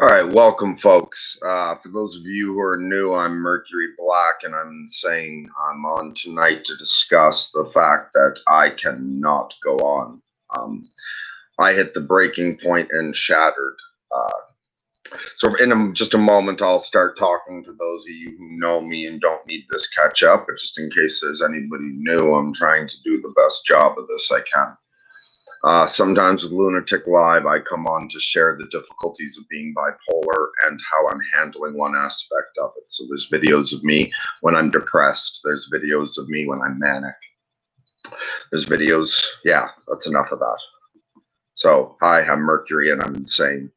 All right, welcome, folks. For those of you who are new, I'm Mercury Black, and I'm saying I'm on tonight to discuss the fact that I cannot go on. I hit the breaking point and shattered. So, in just a moment, I'll start talking to those of you who know me and don't need this catch up. But just in case there's anybody new, I'm trying to do the best job of this I can. Sometimes with Lunatic Live, I come on to share the difficulties of being bipolar and how I'm handling one aspect of it. So there's videos of me when I'm depressed. There's videos of me when I'm manic. There's videos, yeah, that's enough of that. So, hi, I'm Mercury and I'm insane.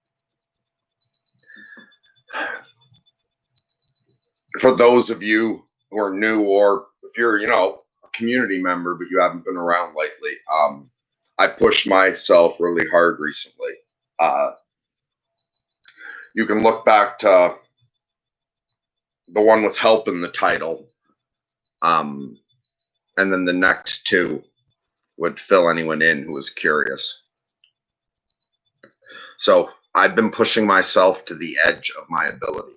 For those of you who are new, or if you're, a community member, but you haven't been around lately, I pushed myself really hard recently. You can look back to the one with help in the title, and then the next two would fill anyone in who was curious. So I've been pushing myself to the edge of my ability,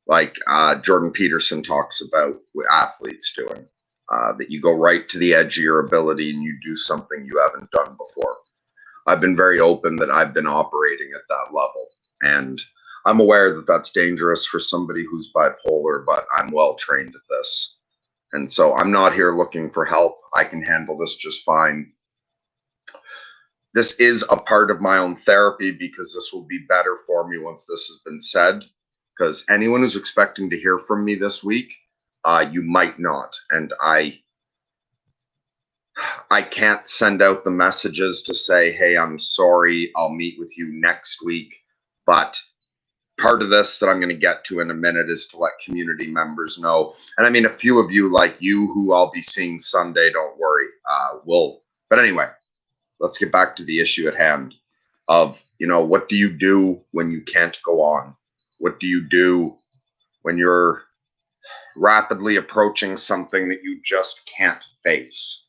like Jordan Peterson talks about what athletes doing, that you go right to the edge of your ability and you do something you haven't done before. I've been very open that I've been operating at that level, and I'm aware that that's dangerous for somebody who's bipolar, but I'm well trained at this. And so I'm not here looking for help. I can handle this just fine. This is a part of my own therapy because this will be better for me once this has been said. Because anyone who's expecting to hear from me this week, you might not. And I can't send out the messages to say, hey, I'm sorry, I'll meet with you next week. But part of this that I'm going to get to in a minute is to let community members know. And I mean, a few of you like you who I'll be seeing Sunday, don't worry. But anyway, let's get back to the issue at hand of, what do you do when you can't go on? What do you do when you're rapidly approaching something that you just can't face?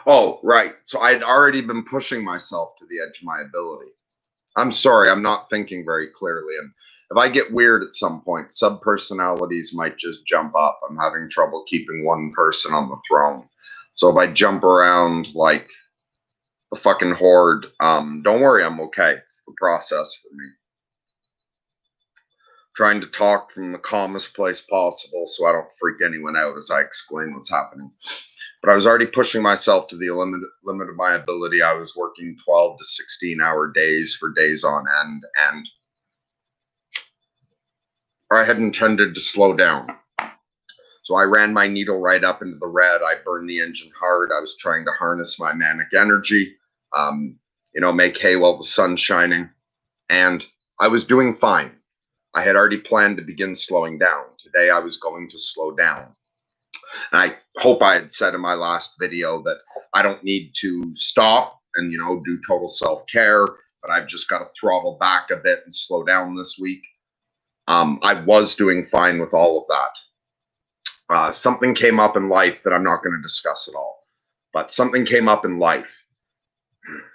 Oh, right. So I'd already been pushing myself to the edge of my ability. I'm sorry, I'm not thinking very clearly. And if I get weird at some point, subpersonalities might just jump up. I'm having trouble keeping one person on the throne. So if I jump around like the fucking horde, don't worry, I'm okay. It's the process for me. Trying to talk from the calmest place possible so I don't freak anyone out as I explain what's happening. But I was already pushing myself to the limit of my ability. I was working 12 to 16-hour days for days on end, and I had intended to slow down. So I ran my needle right up into the red. I burned the engine hard. I was trying to harness my manic energy, make hay while the sun's shining. And I was doing fine. I had already planned to begin slowing down. Today I was going to slow down. And I hope I had said in my last video that I don't need to stop and, do total self-care, but I've just got to throttle back a bit and slow down this week. I was doing fine with all of that. Something came up in life that I'm not going to discuss at all, but something came up in life.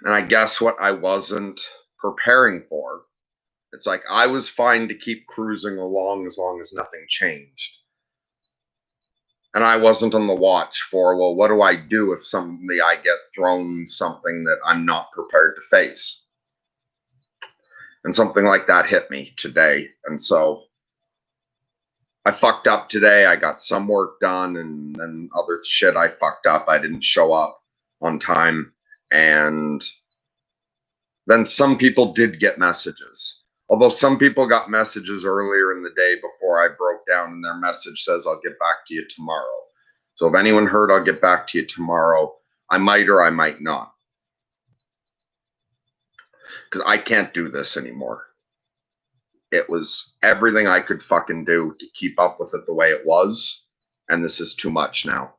And I guess what I wasn't preparing for, it's like I was fine to keep cruising along as long as nothing changed. And I wasn't on the watch for, well, what do I do if suddenly I get thrown something that I'm not prepared to face? And something like that hit me today. And so I fucked up today. I got some work done, and then other shit I fucked up. I didn't show up on time. And then some people did get messages. Although some people got messages earlier in the day before I broke down, and their message says, I'll get back to you tomorrow. So if anyone heard, I'll get back to you tomorrow, I might or I might not. Because I can't do this anymore. It was everything I could fucking do to keep up with it the way it was. And this is too much now.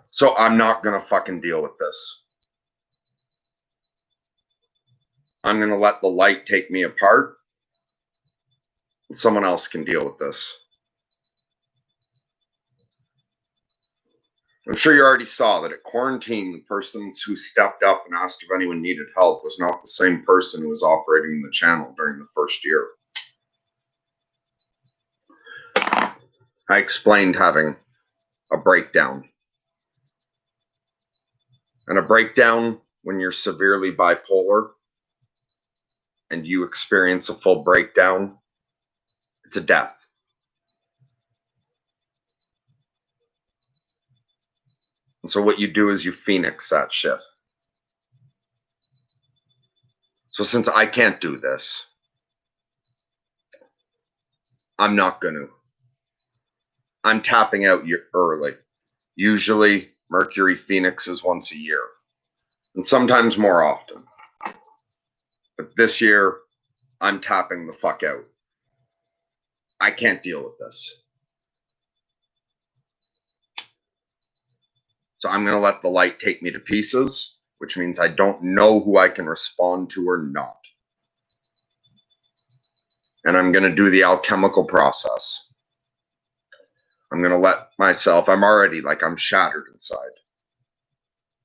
So I'm not going to fucking deal with this. I'm going to let the light take me apart. Someone else can deal with this. I'm sure you already saw that at quarantine, the persons who stepped up and asked if anyone needed help was not the same person who was operating the channel during the first year. I explained having a breakdown. And a breakdown, when you're severely bipolar and you experience a full breakdown, it's a death. And so what you do is you phoenix that shit. So since I can't do this, I'm not going to. I'm tapping out early. Usually, Mercury phoenixes once a year, and sometimes more often. But this year, I'm tapping the fuck out. I can't deal with this. So I'm going to let the light take me to pieces, which means I don't know who I can respond to or not. And I'm going to do the alchemical process. I'm going to let myself, I'm already like I'm shattered inside.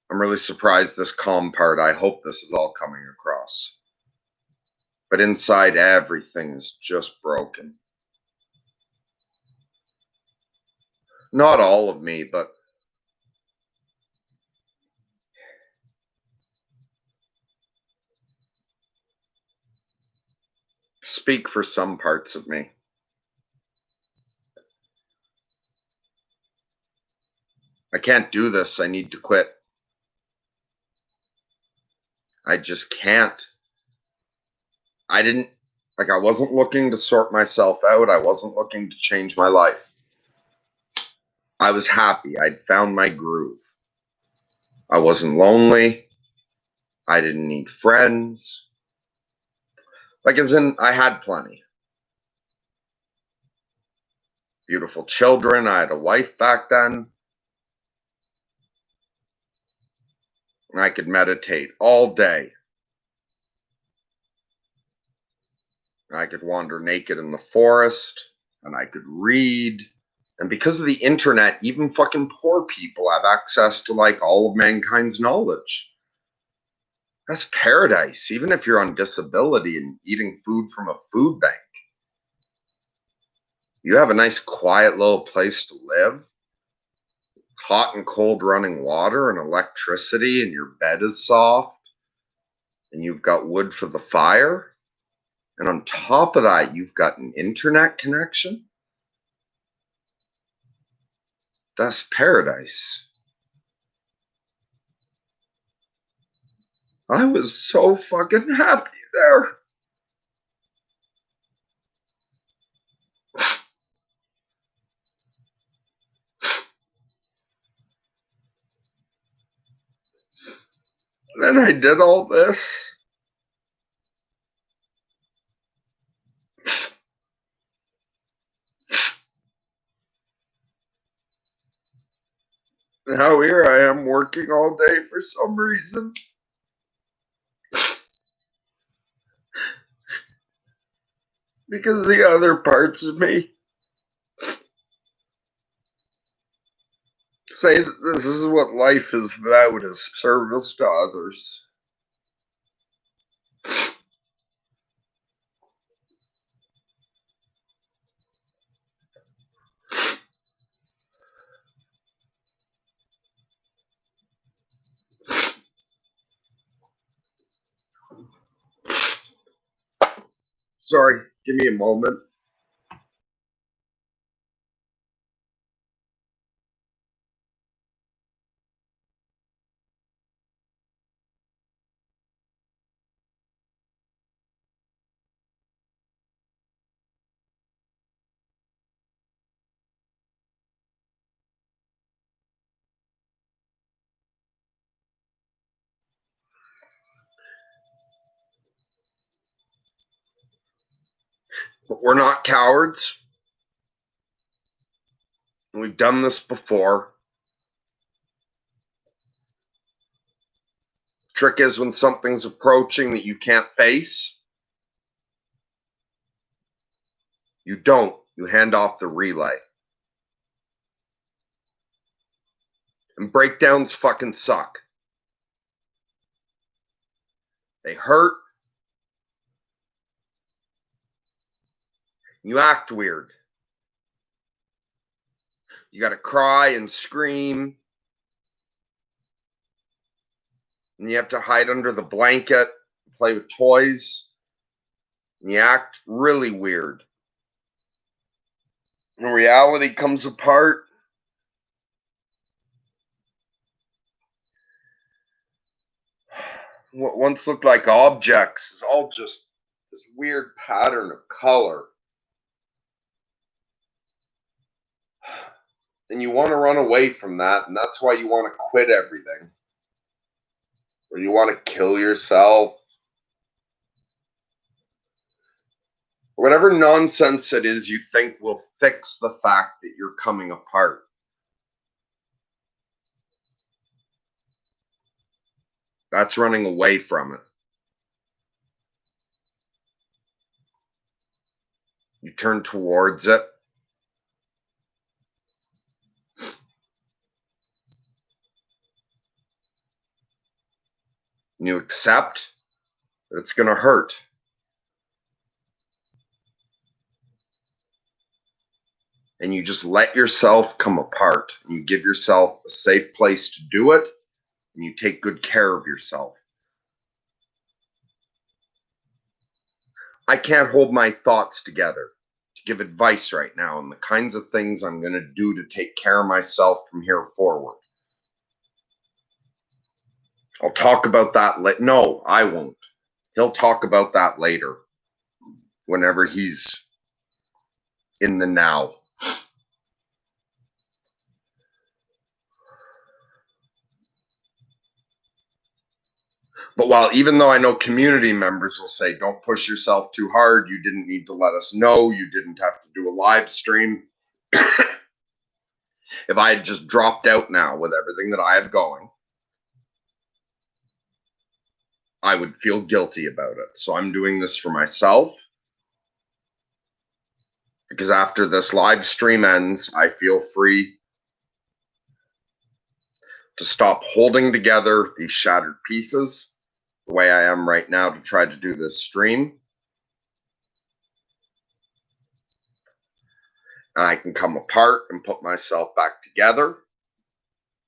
I'm really surprised this calm part, I hope this is all coming across. But inside, everything is just broken. Not all of me, but speak for some parts of me. I can't do this. I need to quit. I just can't. I wasn't looking to sort myself out. I wasn't looking to change my life. I was happy. I'd found my groove. I wasn't lonely. I didn't need friends. As in, I had plenty. Beautiful children. I had a wife back then. And I could meditate all day. I could wander naked in the forest. And I could read. And because of the internet, even fucking poor people have access to all of mankind's knowledge. That's paradise, even if you're on disability and eating food from a food bank. You have a nice quiet little place to live, hot and cold running water and electricity, and your bed is soft, and you've got wood for the fire. And on top of that, you've got an internet connection. That's paradise. I was so fucking happy there. Then I did all this. Now here I am working all day for some reason. Because the other parts of me say that this is what life is about, is service to others. Sorry, give me a moment. But we're not cowards. We've done this before. Trick is when something's approaching that you can't face, you don't. You hand off the relay. And breakdowns fucking suck. They hurt. You act weird. You got to cry and scream. And you have to hide under the blanket, play with toys. And you act really weird. When reality comes apart, what once looked like objects is all just this weird pattern of color. And you want to run away from that, and that's why you want to quit everything. Or you want to kill yourself. Whatever nonsense it is you think will fix the fact that you're coming apart. That's running away from it. You turn towards it. And you accept that it's going to hurt. And you just let yourself come apart. And you give yourself a safe place to do it. And you take good care of yourself. I can't hold my thoughts together to give advice right now on the kinds of things I'm going to do to take care of myself from here forward. I'll talk about that later. No, I won't. He'll talk about that later, whenever he's in the now. But even though I know community members will say, don't push yourself too hard, you didn't need to let us know, you didn't have to do a live stream. If I had just dropped out now with everything that I have going, I would feel guilty about it. So I'm doing this for myself. Because after this live stream ends, I feel free to stop holding together these shattered pieces the way I am right now to try to do this stream. And I can come apart and put myself back together.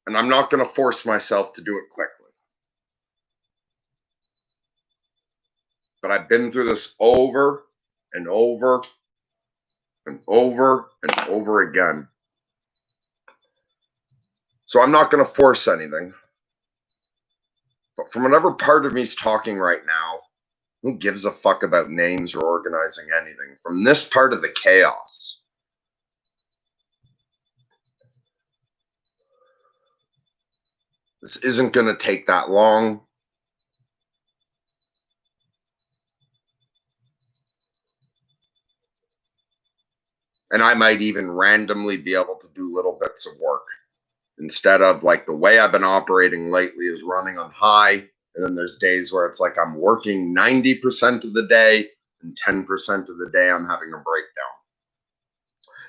And I'm not going to force myself to do it quickly. But I've been through this over and over and over and over again. So I'm not going to force anything. But from whatever part of me is talking right now, who gives a fuck about names or organizing anything? From this part of the chaos, this isn't going to take that long. And I might even randomly be able to do little bits of work. Instead of like the way I've been operating lately is running on high. And then there's days where it's like I'm working 90% of the day and 10% of the day I'm having a breakdown.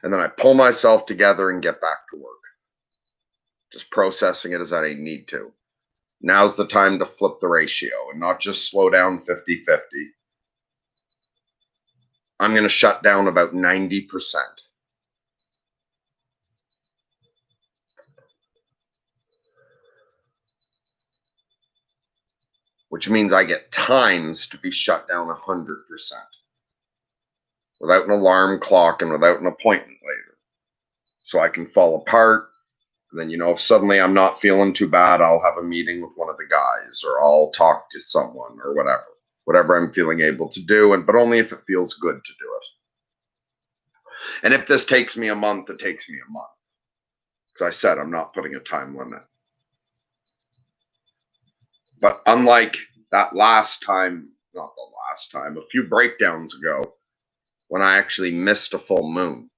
And then I pull myself together and get back to work. Just processing it as I need to. Now's the time to flip the ratio and not just slow down 50-50. I'm going to shut down about 90%. Which means I get times to be shut down 100%. Without an alarm clock and without an appointment later. So I can fall apart. And then, if suddenly I'm not feeling too bad, I'll have a meeting with one of the guys or I'll talk to someone or whatever. Whatever I'm feeling able to do, but only if it feels good to do it. And if this takes me a month, it takes me a month. Because I said I'm not putting a time limit. But unlike that last time, not the last time, a few breakdowns ago, when I actually missed a full moon.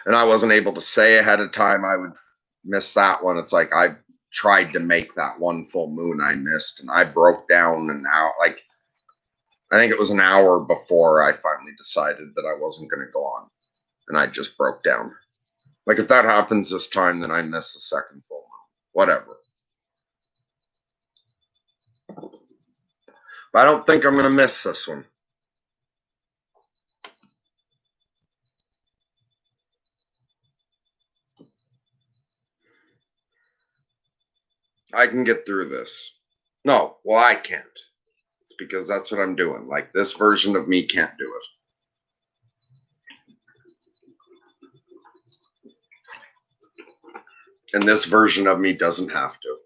And I wasn't able to say ahead of time I would miss that one. It's like I tried to make that one full moon I missed, and I broke down an hour. Like, I think it was an hour before I finally decided that I wasn't going to go on, and I just broke down. Like if that happens this time, then I miss the second full moon. Whatever. But I don't think I'm going to miss this one. I can get through this. No, well, I can't. It's because that's what I'm doing. Like this version of me can't do it. And this version of me doesn't have to.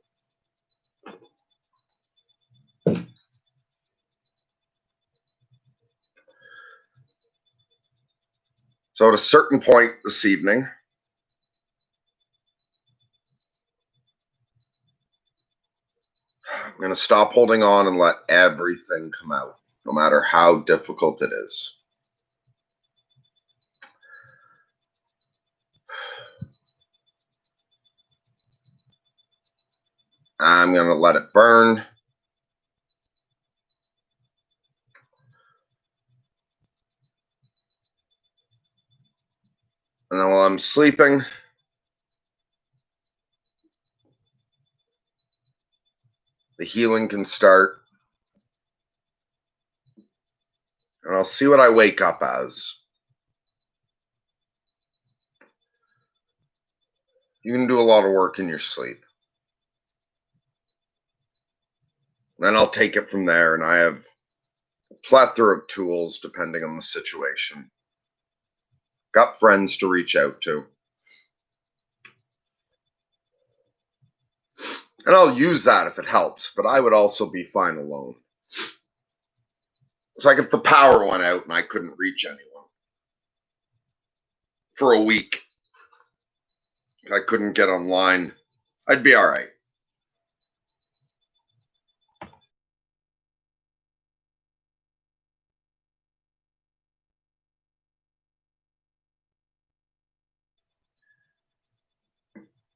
So at a certain point this evening, I'm going to stop holding on and let everything come out, no matter how difficult it is. I'm going to let it burn. And then while I'm sleeping, the healing can start. And I'll see what I wake up as. You can do a lot of work in your sleep. Then I'll take it from there, and I have a plethora of tools depending on the situation. Got friends to reach out to. And I'll use that if it helps, but I would also be fine alone. It's like if the power went out and I couldn't reach anyone for a week. If I couldn't get online, I'd be all right.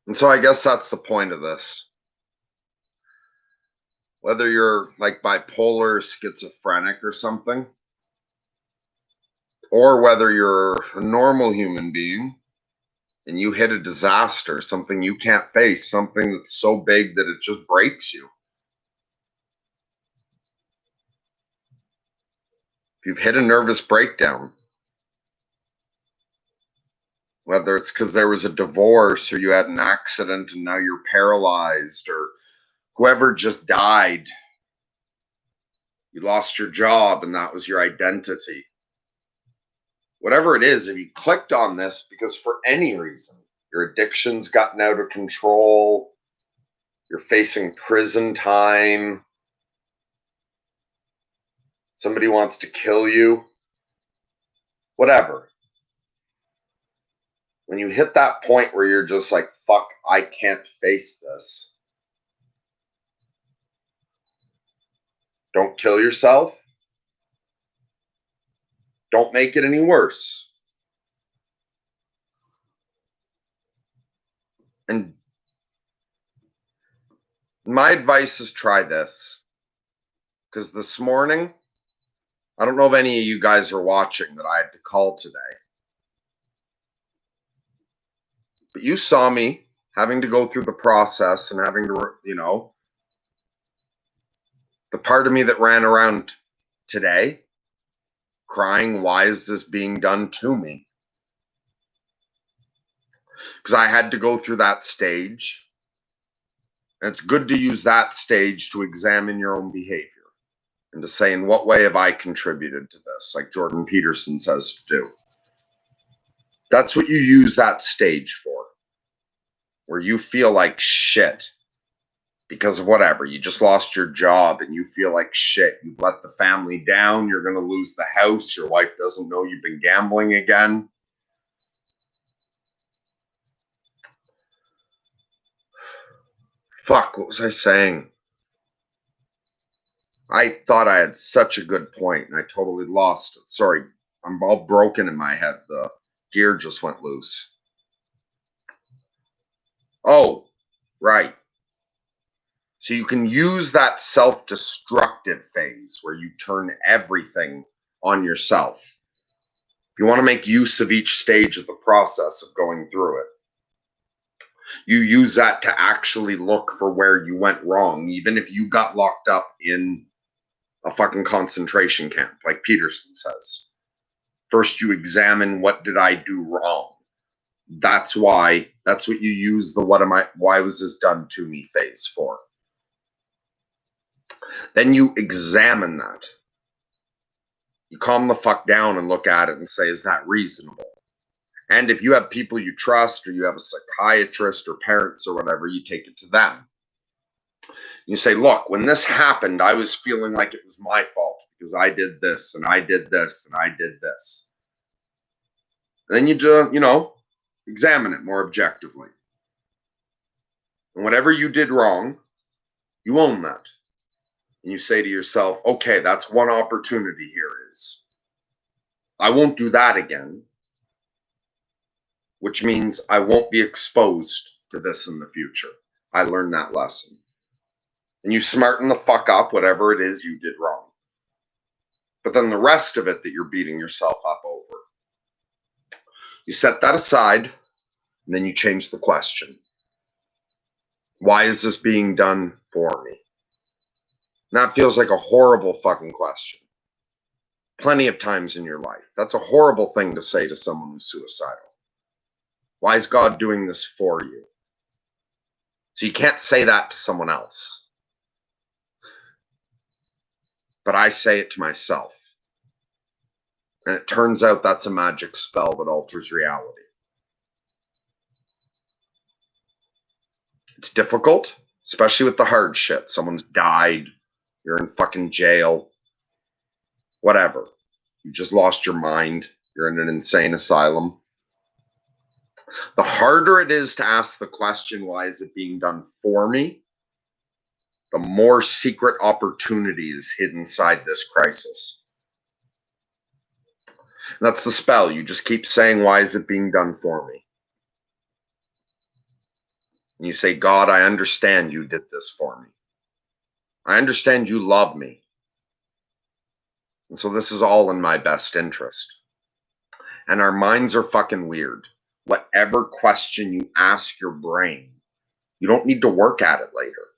And so I guess that's the point of this. Whether you're like bipolar, schizophrenic, or something, or whether you're a normal human being and you hit a disaster, something you can't face, something that's so big that it just breaks you. If you've hit a nervous breakdown, whether it's because there was a divorce or you had an accident and now you're paralyzed, or whoever just died, you lost your job and that was your identity. Whatever it is, if you clicked on this because for any reason, your addiction's gotten out of control, you're facing prison time, somebody wants to kill you, whatever. When you hit that point where you're just like, fuck, I can't face this, don't kill yourself. Don't make it any worse. And my advice is try this. Because this morning, I don't know if any of you guys are watching that I had to call today. But you saw me having to go through the process and having to, the part of me that ran around today crying, why is this being done to me? Because I had to go through that stage. And it's good to use that stage to examine your own behavior and to say, in what way have I contributed to this? Like Jordan Peterson says to do. That's what you use that stage for, where you feel like shit because of whatever. You just lost your job and you feel like shit. You've let the family down. You're going to lose the house. Your wife doesn't know you've been gambling again. Fuck, what was I saying? I thought I had such a good point and I totally lost it. Sorry, I'm all broken in my head. The gear just went loose. Oh, right. So you can use that self-destructive phase where you turn everything on yourself. If you want to make use of each stage of the process of going through it. You use that to actually look for where you went wrong, even if you got locked up in a fucking concentration camp, like Peterson says. First, you examine, what did I do wrong? That's what you use the why was this done to me phase for. Then you examine that. You calm the fuck down and look at it and say, is that reasonable? And if you have people you trust, or you have a psychiatrist or parents or whatever, you take it to them. You say, look, when this happened, I was feeling like it was my fault because I did this and I did this and I did this. And then you examine it more objectively. And whatever you did wrong, you own that. And you say to yourself, okay, that's one opportunity here is I won't do that again, which means I won't be exposed to this in the future. I learned that lesson. And you smarten the fuck up whatever it is you did wrong. But then the rest of it that you're beating yourself up over, you set that aside, and then you change the question. Why is this being done for me? And that feels like a horrible fucking question. Plenty of times in your life. That's a horrible thing to say to someone who's suicidal. Why is God doing this for you? So you can't say that to someone else. But I say it to myself. And it turns out that's a magic spell that alters reality. It's difficult, especially with the hard shit. Someone's died. You're in fucking jail. Whatever. You just lost your mind. You're in an insane asylum. The harder it is to ask the question, why is it being done for me? The more secret opportunity is hidden inside this crisis. And that's the spell. You just keep saying, why is it being done for me? And you say, God, I understand you did this for me. I understand you love me. And so this is all in my best interest. And our minds are fucking weird. Whatever question you ask your brain, you don't need to work at it later.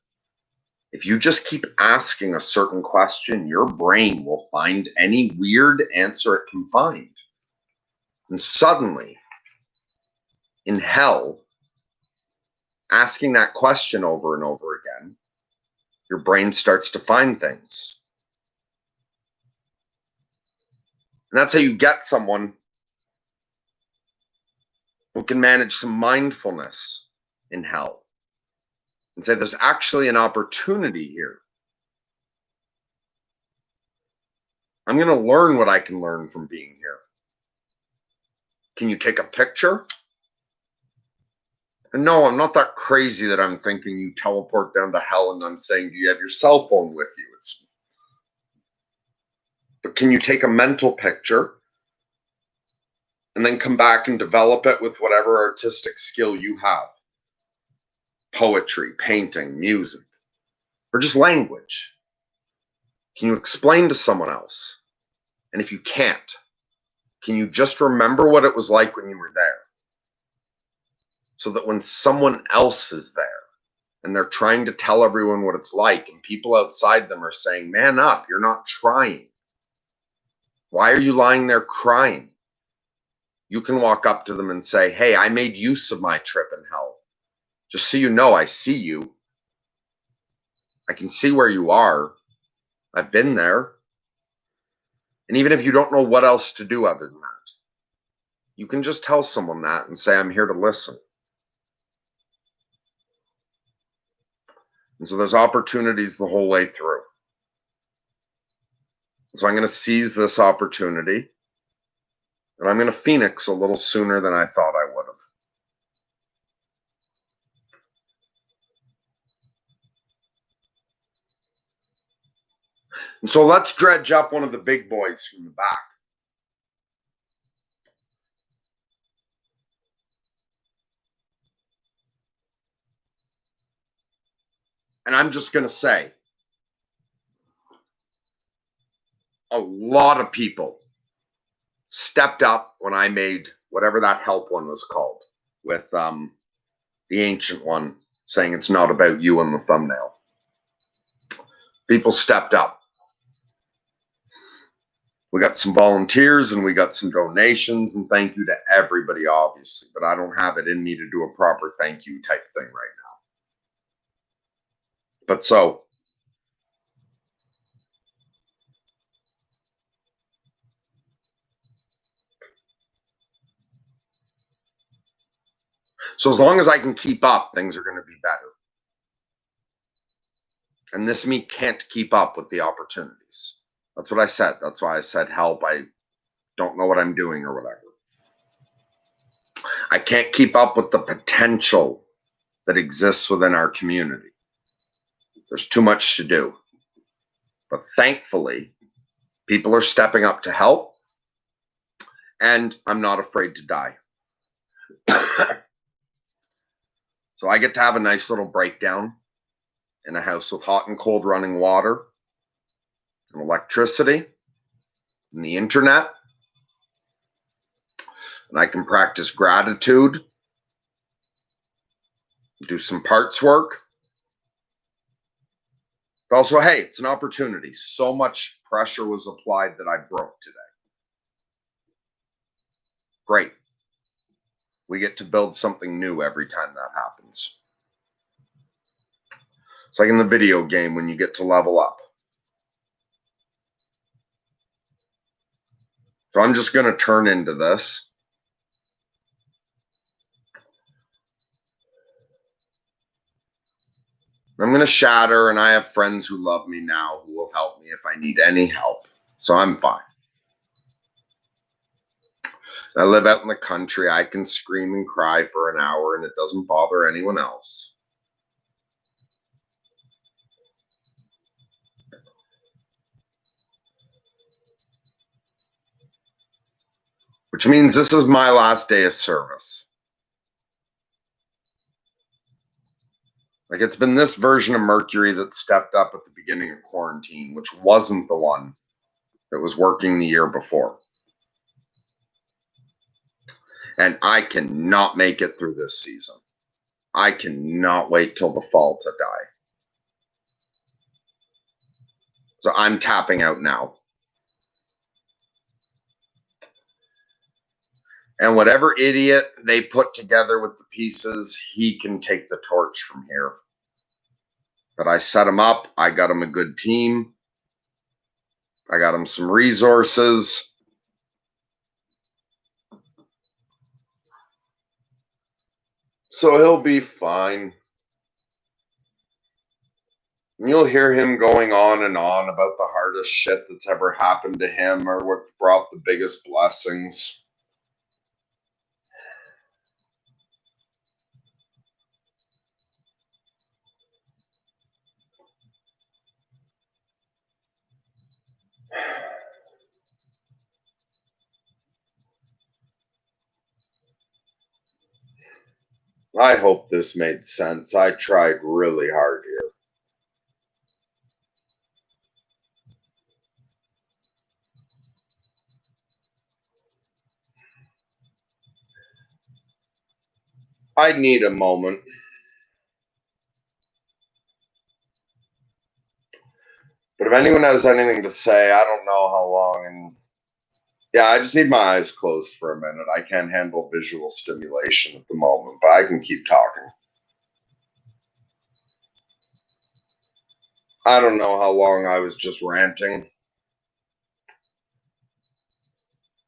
If you just keep asking a certain question, your brain will find any weird answer it can find. And suddenly, in hell, asking that question over and over again, your brain starts to find things. And that's how you get someone who can manage some mindfulness in hell and say, there's actually an opportunity here. I'm going to learn what I can learn from being here. Can you take a picture? And no, I'm not that crazy that I'm thinking you teleport down to hell and I'm saying, do you have your cell phone with you? But can you take a mental picture and then come back and develop it with whatever artistic skill you have? Poetry, painting, music, or just language. Can you explain to someone else? And if you can't, can you just remember what it was like when you were there? So that when someone else is there and they're trying to tell everyone what it's like and people outside them are saying, man up, you're not trying. Why are you lying there crying? You can walk up to them and say, hey, I made use of my trip in hell. Just so you know, I see you. I can see where you are. I've been there. And even if you don't know what else to do other than that, you can just tell someone that and say, I'm here to listen. And so there's opportunities the whole way through. So I'm going to seize this opportunity. And I'm going to Phoenix a little sooner than I thought I would have. And so let's dredge up one of the big boys from the back. And I'm just going to say, a lot of people stepped up when I made whatever that help one was called with the ancient one, saying it's not about you in the thumbnail. People stepped up. We got some volunteers and we got some donations, and thank you to everybody, obviously, but I don't have it in me to do a proper thank you type thing right now. But so as long as I can keep up, things are going to be better. And this me can't keep up with the opportunities. That's what I said. That's why I said help. I don't know what I'm doing or whatever. I can't keep up with the potential that exists within our community. There's too much to do. But thankfully, people are stepping up to help, and I'm not afraid to die. So I get to have a nice little breakdown in a house with hot and cold running water and electricity and the internet. And I can practice gratitude, do some parts work. But also, hey, it's an opportunity. So much pressure was applied that I broke today. Great. We get to build something new every time that happens. It's like in the video game when you get to level up. So I'm just going to turn into this. I'm going to shatter, and I have friends who love me now who will help me if I need any help. So I'm fine. I live out in the country. I can scream and cry for an hour, and it doesn't bother anyone else. Which means this is my last day of service. Like, it's been this version of Mercury that stepped up at the beginning of quarantine, which wasn't the one that was working the year before. And I cannot make it through this season. I cannot wait till the fall to die. So I'm tapping out now. And whatever idiot they put together with the pieces, he can take the torch from here. But I set him up. I got him a good team. I got him some resources. So he'll be fine. And you'll hear him going on and on about the hardest shit that's ever happened to him or what brought the biggest blessings. I hope this made sense. I tried really hard here. I need a moment. But if anyone has anything to say, I don't know how long. And yeah, I just need my eyes closed for a minute. I can't handle visual stimulation at the moment, but I can keep talking. I don't know how long I was just ranting.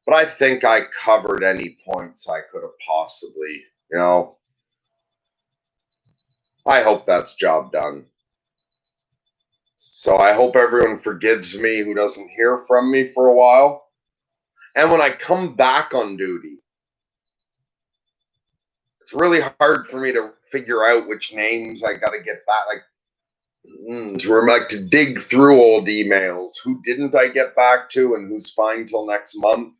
But I think I covered any points I could have possibly, I hope that's job done. So I hope everyone forgives me who doesn't hear from me for a while. And when I come back on duty, it's really hard for me to figure out which names I got to get back. To dig through old emails. Who didn't I get back to and who's fine till next month?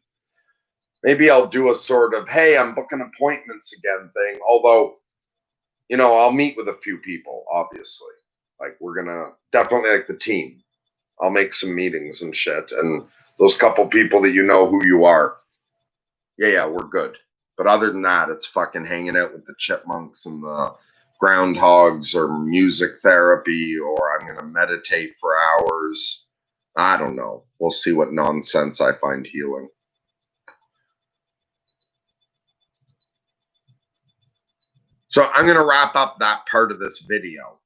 Maybe I'll do a sort of, hey, I'm booking appointments again thing. Although, I'll meet with a few people, obviously. Like, we're going to definitely, like, the team. I'll make some meetings and shit. And those couple people that you know who you are. Yeah, we're good. But other than that, it's fucking hanging out with the chipmunks and the groundhogs, or music therapy, or I'm going to meditate for hours. I don't know. We'll see what nonsense I find healing. So I'm going to wrap up that part of this video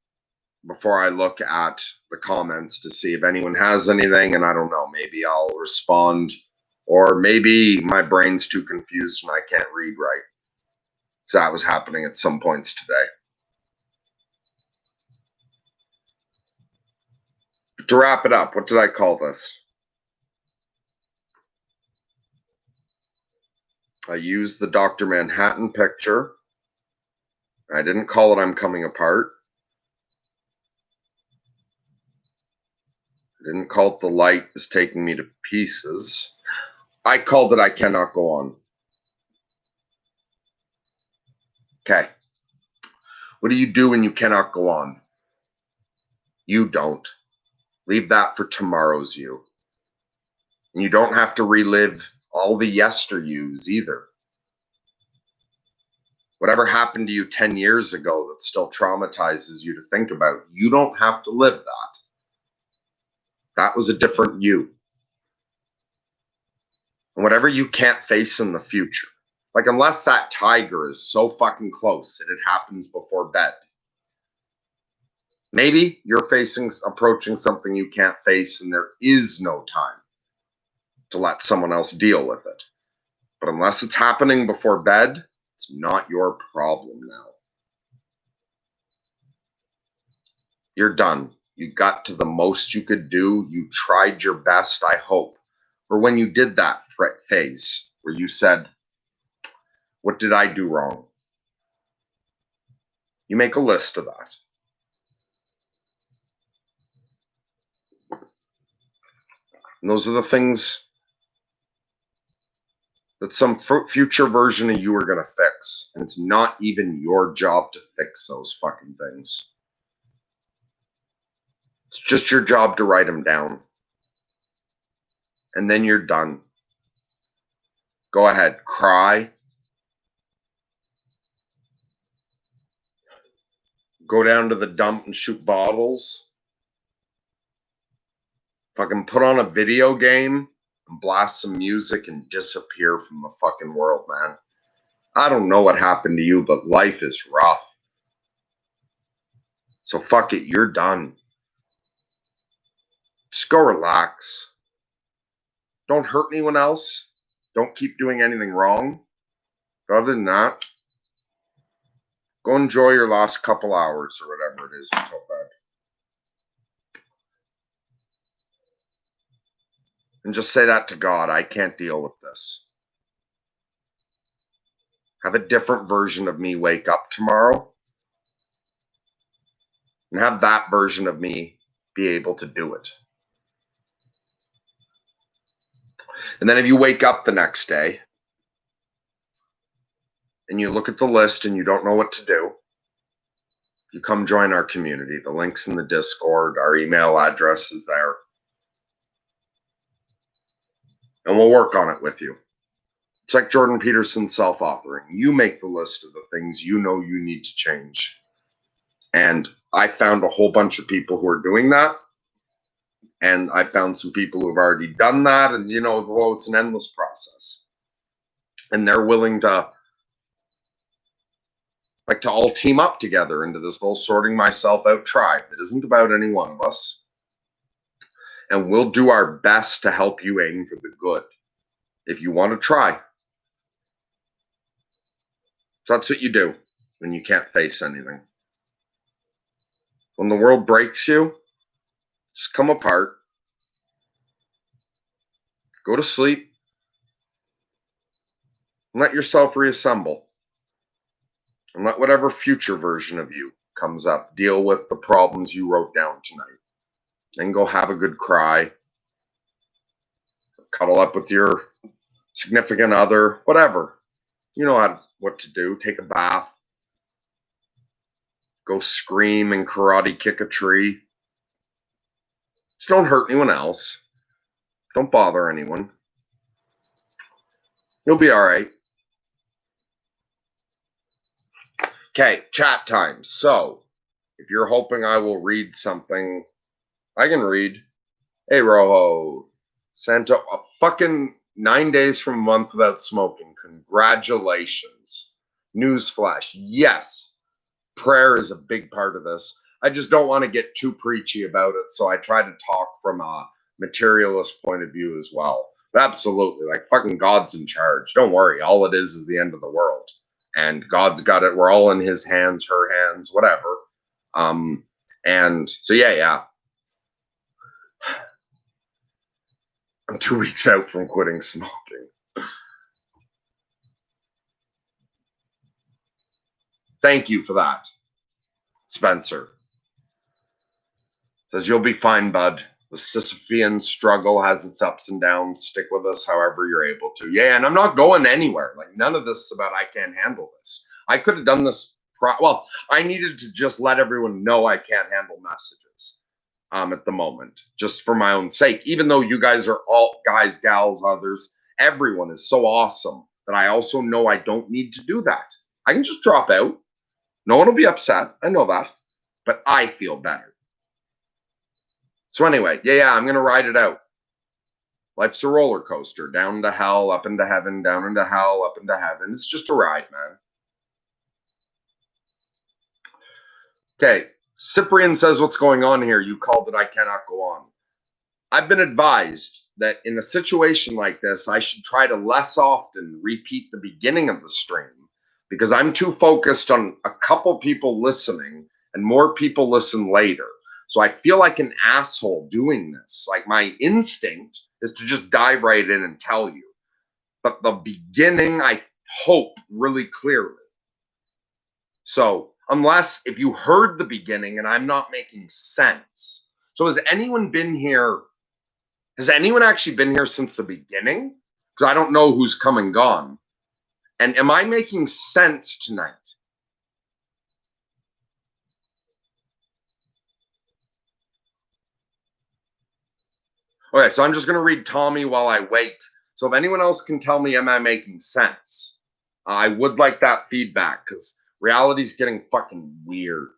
before I look at the comments to see if anyone has anything. And I don't know, maybe I'll respond, or maybe my brain's too confused and I can't read right. So that was happening at some points today. But to wrap it up, what did I call this? I used the Dr. Manhattan picture. I didn't call it I'm Coming Apart. I didn't call it The Light is Taking Me to Pieces. I called it I Cannot Go On. Okay. What do you do when you cannot go on? You don't. Leave that for tomorrow's you. And you don't have to relive all the yester-yous either. Whatever happened to you 10 years ago that still traumatizes you to think about, you don't have to live that. That was a different you. And whatever you can't face in the future, like unless that tiger is so fucking close that it happens before bed, maybe you're approaching something you can't face and there is no time to let someone else deal with it. But unless it's happening before bed, it's not your problem now. You're done. You got to the most you could do. You tried your best, I hope. Or when you did that phase where you said, what did I do wrong? You make a list of that. And those are the things that some future version of you are going to fix. And it's not even your job to fix those fucking things. It's just your job to write them down. And then you're done. Go ahead, cry. Go down to the dump and shoot bottles. Fucking put on a video game and blast some music and disappear from the fucking world, man. I don't know what happened to you, but life is rough. So fuck it, you're done. Just go relax. Don't hurt anyone else. Don't keep doing anything wrong. But other than that, go enjoy your last couple hours or whatever it is until bed. And just say that to God, I can't deal with this. Have a different version of me wake up tomorrow. And have that version of me be able to do it. And then if you wake up the next day and you look at the list and you don't know what to do, you come join our community. The link's in the Discord. Our email address is there. And we'll work on it with you. It's like Jordan Peterson's self-authoring. You make the list of the things you know you need to change. And I found a whole bunch of people who are doing that. And I found some people who have already done that. And, though it's an endless process. And they're willing to all team up together into this little sorting myself out tribe. It isn't about any one of us. And we'll do our best to help you aim for the good. If you want to try. So that's what you do when you can't face anything. When the world breaks you, just come apart. Go to sleep. And let yourself reassemble. And let whatever future version of you comes up deal with the problems you wrote down tonight. And go have a good cry. Cuddle up with your significant other, whatever. You know what to do. Take a bath. Go scream and karate kick a tree. Just don't hurt anyone else. Don't bother anyone. You'll be all right. Okay, chat time. So, if you're hoping I will read something, I can read. Hey, Rojo. Santo, a fucking 9 days from a month without smoking. Congratulations. Newsflash. Yes, prayer is a big part of this. I just don't want to get too preachy about it, so I try to talk from a materialist point of view as well. But absolutely, like fucking God's in charge. Don't worry, all it is the end of the world, and God's got it. We're all in His hands, her hands, whatever. And so yeah. I'm 2 weeks out from quitting smoking. Thank you for that, Spencer. Says, you'll be fine, bud. The Sisyphean struggle has its ups and downs. Stick with us however you're able to. Yeah, and I'm not going anywhere. Like, none of this is about I can't handle this. I could have done this. Well, I needed to just let everyone know I can't handle messages at the moment, just for my own sake. Even though you guys are all guys, gals, others, everyone is so awesome that I also know I don't need to do that. I can just drop out. No one will be upset. I know that. But I feel better. So anyway, yeah, I'm going to ride it out. Life's a roller coaster. Down into hell, up into heaven, down into hell, up into heaven. It's just a ride, man. Okay, Cyprian says, what's going on here? You called it I cannot go on. I've been advised that in a situation like this, I should try to less often repeat the beginning of the stream because I'm too focused on a couple people listening and more people listen later. So I feel like an asshole doing this. Like my instinct is to just dive right in and tell you. But the beginning, I hope really clearly. So unless if you heard the beginning and I'm not making sense. So has anyone been here? Has anyone actually been here since the beginning? Because I don't know who's come and gone. And am I making sense tonight? Okay, so I'm just going to read Tommy while I wait. So if anyone else can tell me, am I making sense? I would like that feedback because reality's getting fucking weird.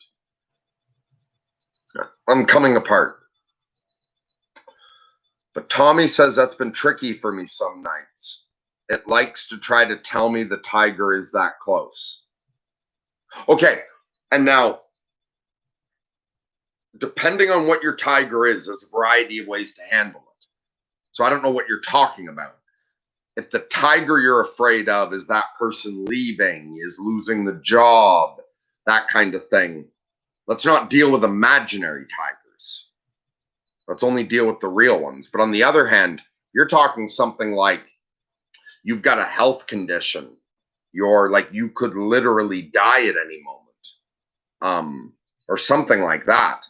I'm coming apart. But Tommy says that's been tricky for me some nights. It likes to try to tell me the tiger is that close. Okay, and now, depending on what your tiger is, there's a variety of ways to handle it. So I don't know what you're talking about. If the tiger you're afraid of is that person leaving, is losing the job, that kind of thing, let's not deal with imaginary tigers. Let's only deal with the real ones. But on the other hand, you're talking something like you've got a health condition. You're like, you could literally die at any moment, or something like that.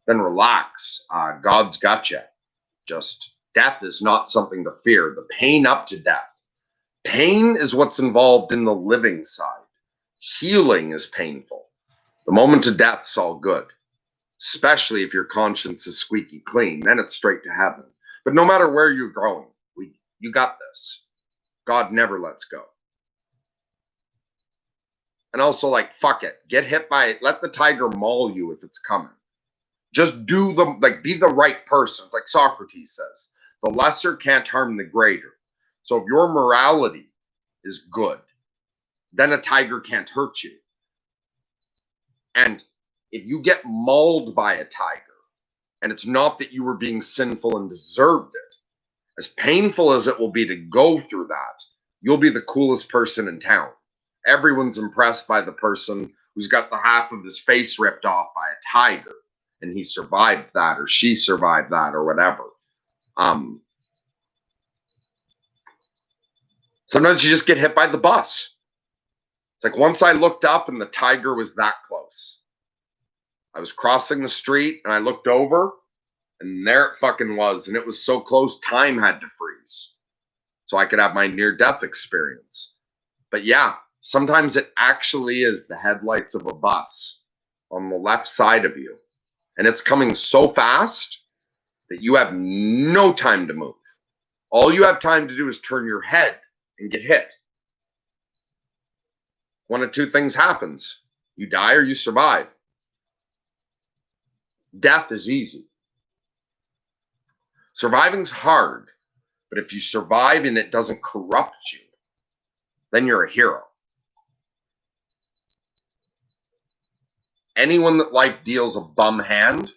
Then relax. God's got you. Just death is not something to fear. The pain up to death. Pain is what's involved in the living side. Healing is painful. The moment of death's all good, especially if your conscience is squeaky clean. Then it's straight to heaven. But no matter where you're going, you got this. God never lets go. And also, like, fuck it. Get hit by it. Let the tiger maul you if it's coming. Just do the, like, be the right person. It's like Socrates says, the lesser can't harm the greater. So if your morality is good, then a tiger can't hurt you. And if you get mauled by a tiger, and it's not that you were being sinful and deserved it, as painful as it will be to go through that, you'll be the coolest person in town. Everyone's impressed by the person who's got the half of his face ripped off by a tiger, and he survived that, or she survived that, or whatever. Sometimes you just get hit by the bus. It's like once I looked up and the tiger was that close. I was crossing the street and I looked over and there it fucking was. And it was so close, time had to freeze so I could have my near-death experience. But yeah, sometimes it actually is the headlights of a bus on the left side of you. And it's coming so fast that you have no time to move. All you have time to do is turn your head and get hit. One of two things happens. You die or you survive. Death is easy. Surviving's hard, but if you survive and it doesn't corrupt you, then you're a hero. Anyone that life deals a bum hand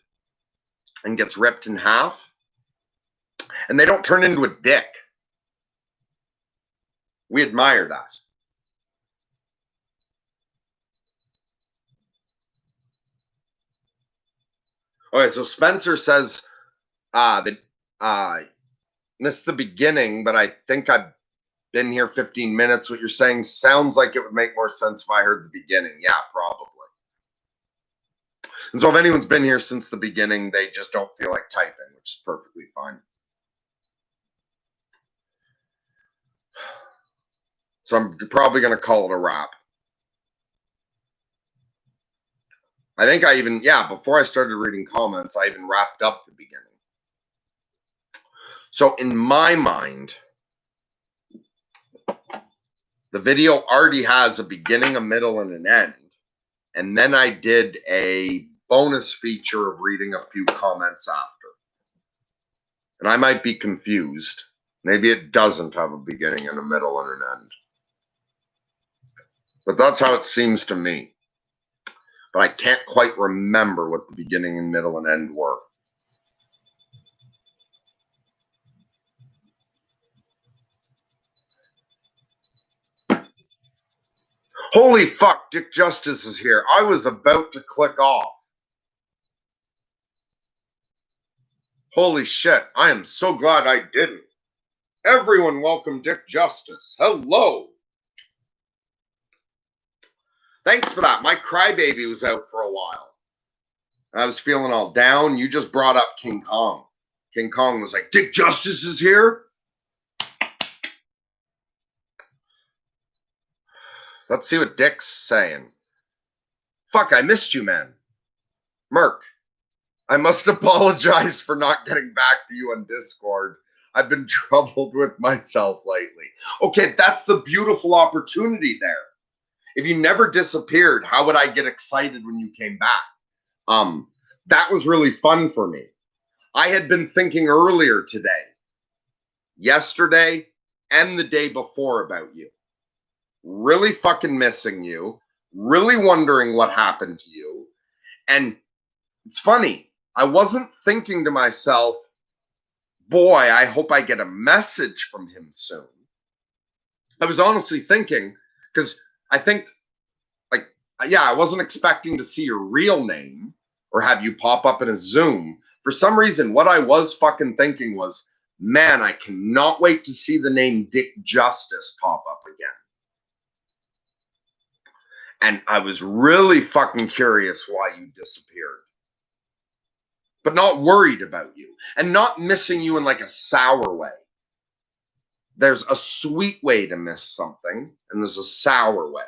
and gets ripped in half, and they don't turn into a dick, we admire that. Okay, so Spencer says that missed the beginning, but I think I've been here 15 minutes. What you're saying sounds like it would make more sense if I heard the beginning. Yeah, probably. And so if anyone's been here since the beginning, they just don't feel like typing, which is perfectly fine. So I'm probably going to call it a wrap. I think I even, before I started reading comments, I even wrapped up the beginning. So in my mind, the video already has a beginning, a middle, and an end. And then I did a bonus feature of reading a few comments after. And I might be confused. Maybe it doesn't have a beginning and a middle and an end. But that's how it seems to me. But I can't quite remember what the beginning and middle and end were. Holy fuck, Dick Justice is here. I was about to click off. Holy shit, I am so glad I didn't. Everyone welcome Dick Justice. Hello. Thanks for that. My crybaby was out for a while. I was feeling all down. You just brought up King Kong. King Kong was like, Dick Justice is here? Let's see what Dick's saying. Fuck, I missed you, man. Merc, I must apologize for not getting back to you on Discord. I've been troubled with myself lately. Okay, that's the beautiful opportunity there. If you never disappeared, how would I get excited when you came back? That was really fun for me. I had been thinking earlier today, yesterday, and the day before about you. Really fucking missing you, really wondering what happened to you. And it's funny, I wasn't thinking to myself, boy, I hope I get a message from him soon. I was honestly thinking, because I think, I wasn't expecting to see your real name or have you pop up in a Zoom. For some reason, what I was fucking thinking was, man, I cannot wait to see the name Dick Justice pop up again. And I was really fucking curious why you disappeared. But not worried about you. And not missing you in like a sour way. There's a sweet way to miss something, and there's a sour way.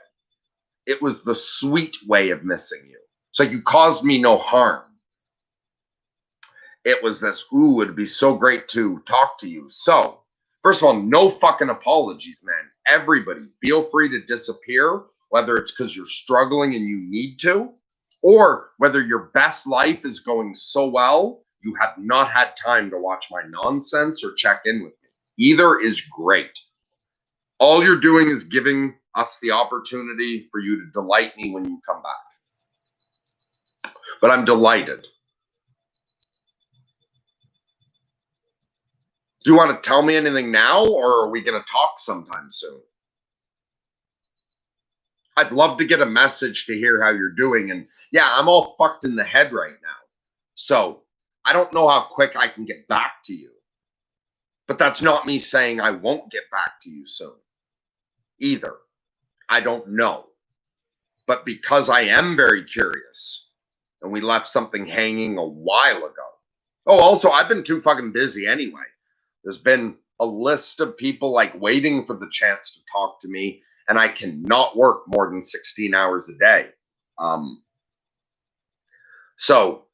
It was the sweet way of missing you. So you caused me no harm. It was this, ooh, it'd be so great to talk to you. So, first of all, no fucking apologies, man. Everybody, feel free to disappear, whether it's because you're struggling and you need to, or whether your best life is going so well, you have not had time to watch my nonsense or check in with me. Either is great. All you're doing is giving us the opportunity for you to delight me when you come back. But I'm delighted. Do you want to tell me anything now, or are we going to talk sometime soon? I'd love to get a message to hear how you're doing. And yeah, I'm all fucked in the head right now. So I don't know how quick I can get back to you. But that's not me saying I won't get back to you soon either. I don't know. But because I am very curious, and we left something hanging a while ago. Oh, also, I've been too fucking busy anyway. There's been a list of people like waiting for the chance to talk to me, and I cannot work more than 16 hours a day. So,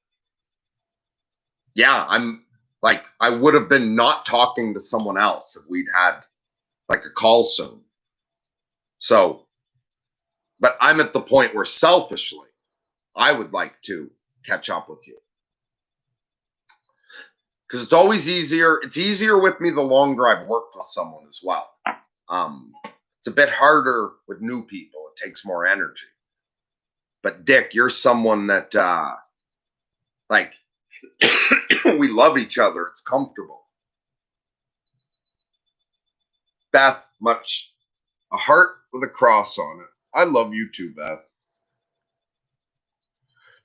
yeah, I'm like, I would have been not talking to someone else if we'd had like a call soon. So, But I'm at the point where selfishly, I would like to catch up with you. Because it's always easier. It's easier with me the longer I've worked with someone as well. It's a bit harder with new people. It takes more energy. But Dick, you're someone that, like, we love each other. It's comfortable. Beth, much a heart with a cross on it. I love you too, Beth.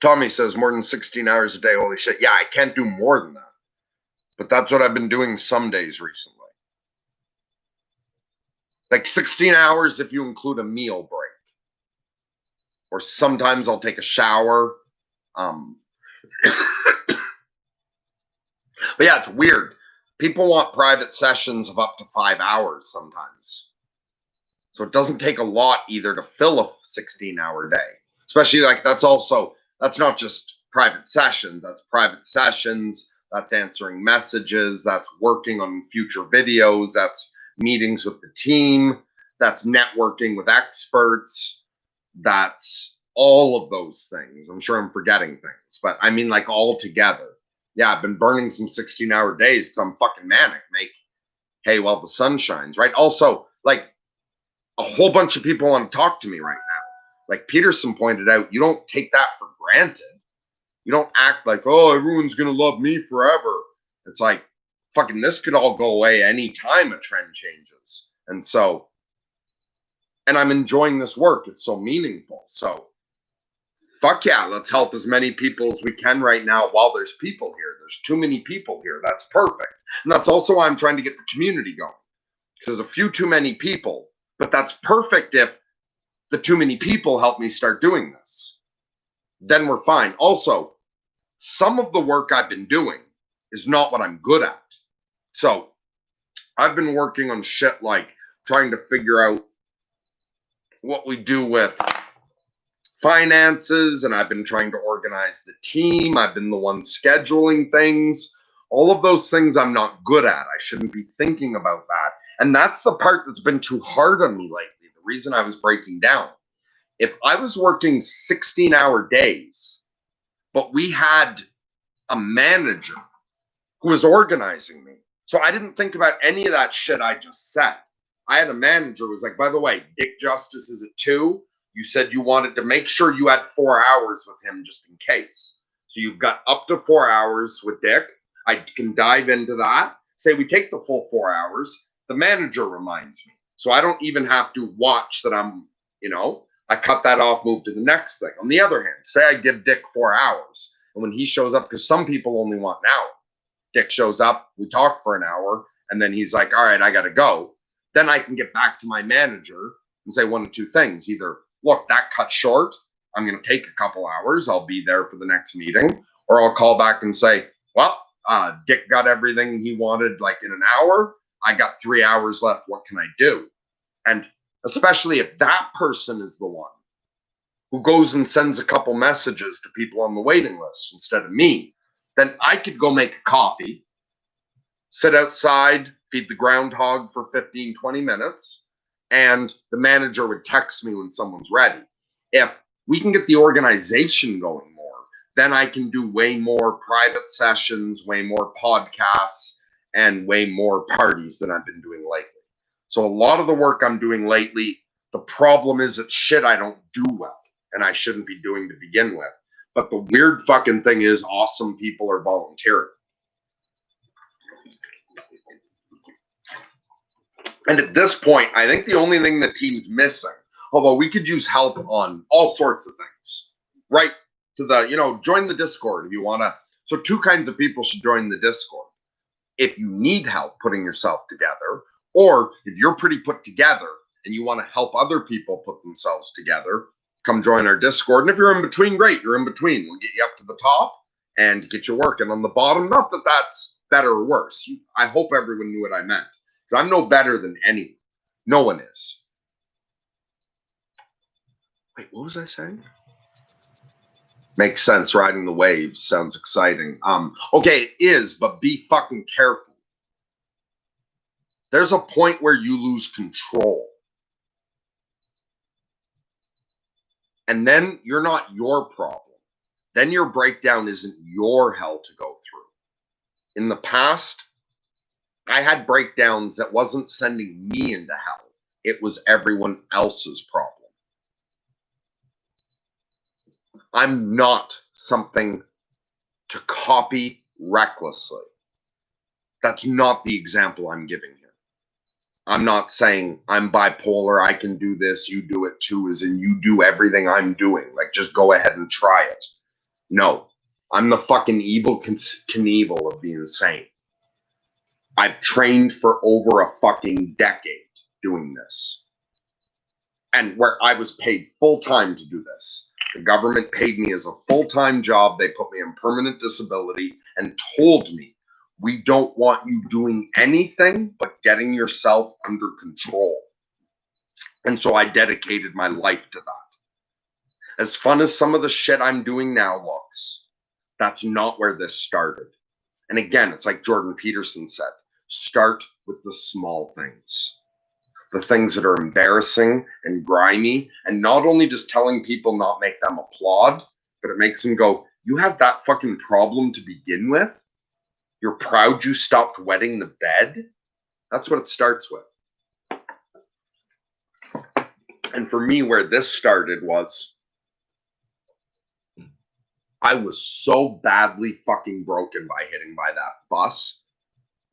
Tommy says more than 16 hours a day. Holy shit. Yeah, I can't do more than that. But that's what I've been doing some days recently. Like 16 hours if you include a meal break. Or sometimes I'll take a shower. But yeah, it's weird. People want private sessions of up to 5 hours sometimes. So it doesn't take a lot either to fill a 16-hour day. Especially like that's not just private sessions. That's private sessions. That's answering messages. That's working on future videos. That's meetings with the team. That's networking with experts. That's all of those things. I'm sure I'm forgetting things, but I mean like all together. Yeah, I've been burning some 16-hour days because I'm fucking manic. Make hay while the sun shines, right? Also, like a whole bunch of people want to talk to me right now. Like Peterson pointed out, you don't take that for granted. You don't act like, oh, everyone's going to love me forever. It's like, fucking this could all go away anytime a trend changes. And I'm enjoying this work. It's so meaningful. So fuck yeah, let's help as many people as we can right now while there's people here. There's too many people here. That's perfect. And that's also why I'm trying to get the community going. Because there's a few too many people. But that's perfect if the too many people help me start doing this. Then we're fine. Also, some of the work I've been doing is not what I'm good at. So I've been working on shit like trying to figure out what we do with finances, and I've been trying to organize the team. I've been the one scheduling things. All of those things I'm not good at. I shouldn't be thinking about that. And that's the part that's been too hard on me lately. The reason I was breaking down. If I was working 16-hour days, but we had a manager who was organizing me. So I didn't think about any of that shit I just said. I had a manager who was like, by the way, Dick Justice is at 2. You said you wanted to make sure you had 4 hours with him just in case. So you've got up to 4 hours with Dick. I can dive into that. Say we take the full 4 hours. The manager reminds me. So I don't even have to watch that I cut that off, move to the next thing. On the other hand, say I give Dick 4 hours. And when he shows up, because some people only want an hour. Dick shows up, we talk for an hour, and then he's like, all right, I got to go. Then I can get back to my manager and say one of two things. Either, look, that cut short. I'm going to take a couple hours. I'll be there for the next meeting. Or I'll call back and say, well, Dick got everything he wanted like in an hour. I got 3 hours left. What can I do? And especially if that person is the one who goes and sends a couple messages to people on the waiting list instead of me, then I could go make a coffee, sit outside, feed the groundhog for 15, 20 minutes, and the manager would text me when someone's ready. If we can get the organization going more, then I can do way more private sessions, way more podcasts, and way more parties than I've been doing lately. So a lot of the work I'm doing lately, the problem is it's shit I don't do well, and I shouldn't be doing to begin with. But the weird fucking thing is awesome people are volunteering. And at this point, I think the only thing the team's missing, although we could use help on all sorts of things, right? To the, join the Discord if you want to. So 2 kinds of people should join the Discord. If you need help putting yourself together, or if you're pretty put together and you want to help other people put themselves together, come join our Discord. And if you're in between, great, you're in between. We'll get you up to the top and get you working on the bottom. Not that that's better or worse. I hope everyone knew what I meant. Because I'm no better than anyone. No one is. Wait, what was I saying? Makes sense. Riding the waves sounds exciting. Okay, it is, but be fucking careful. There's a point where you lose control. And then you're not your problem. Then your breakdown isn't your hell to go through. In the past, I had breakdowns that wasn't sending me into hell. It was everyone else's problem. I'm not something to copy recklessly. That's not the example I'm giving here. I'm not saying I'm bipolar, I can do this, you do it too, as in you do everything I'm doing. Like, just go ahead and try it. No, I'm the fucking evil Knievel of the insane. I've trained for over a fucking decade doing this. And where I was paid full time to do this. The government paid me as a full-time job. They put me on permanent disability and told me, we don't want you doing anything but getting yourself under control. And so I dedicated my life to that. As fun as some of the shit I'm doing now looks, that's not where this started. And again, it's like Jordan Peterson said, start with the small things. The things that are embarrassing and grimy, and not only just telling people not make them applaud, but it makes them go, you had that fucking problem to begin with? You're proud you stopped wetting the bed? That's what it starts with. And for me, where this started was, I was so badly fucking broken by hitting by that bus,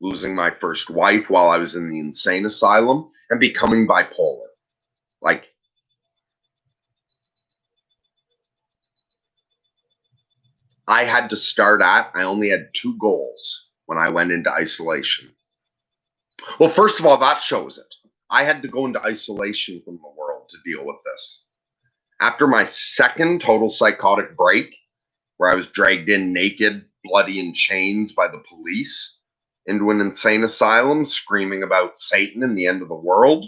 losing my first wife while I was in the insane asylum, and becoming bipolar. Like, I had to start at, I only had 2 goals when I went into isolation. Well, first of all, that shows it. I had to go into isolation from the world to deal with this. After my second total psychotic break, where I was dragged in naked, bloody, in chains by the police into an insane asylum, screaming about Satan and the end of the world.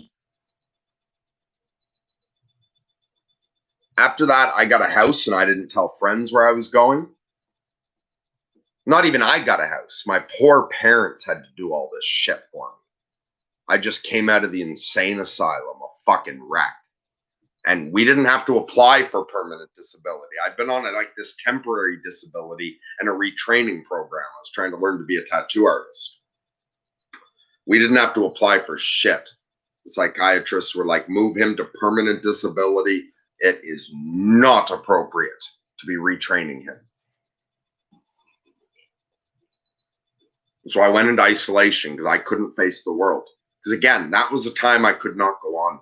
After that, I got a house and I didn't tell friends where I was going. Not even I got a house. My poor parents had to do all this shit for me. I just came out of the insane asylum, a fucking wreck. And we didn't have to apply for permanent disability. I'd been on like this temporary disability and a retraining program. I was trying to learn to be a tattoo artist. We didn't have to apply for shit. The psychiatrists were like, move him to permanent disability. It is not appropriate to be retraining him. So I went into isolation because I couldn't face the world. Because again, that was a time I could not go on.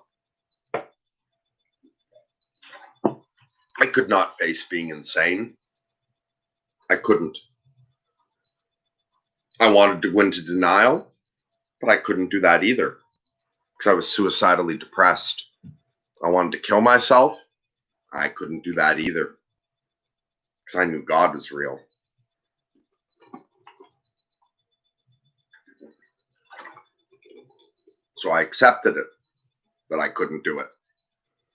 I could not face being insane. I couldn't. I wanted to go into denial, but I couldn't do that either because I was suicidally depressed. I wanted to kill myself. I couldn't do that either because I knew God was real. So I accepted it, that I couldn't do it.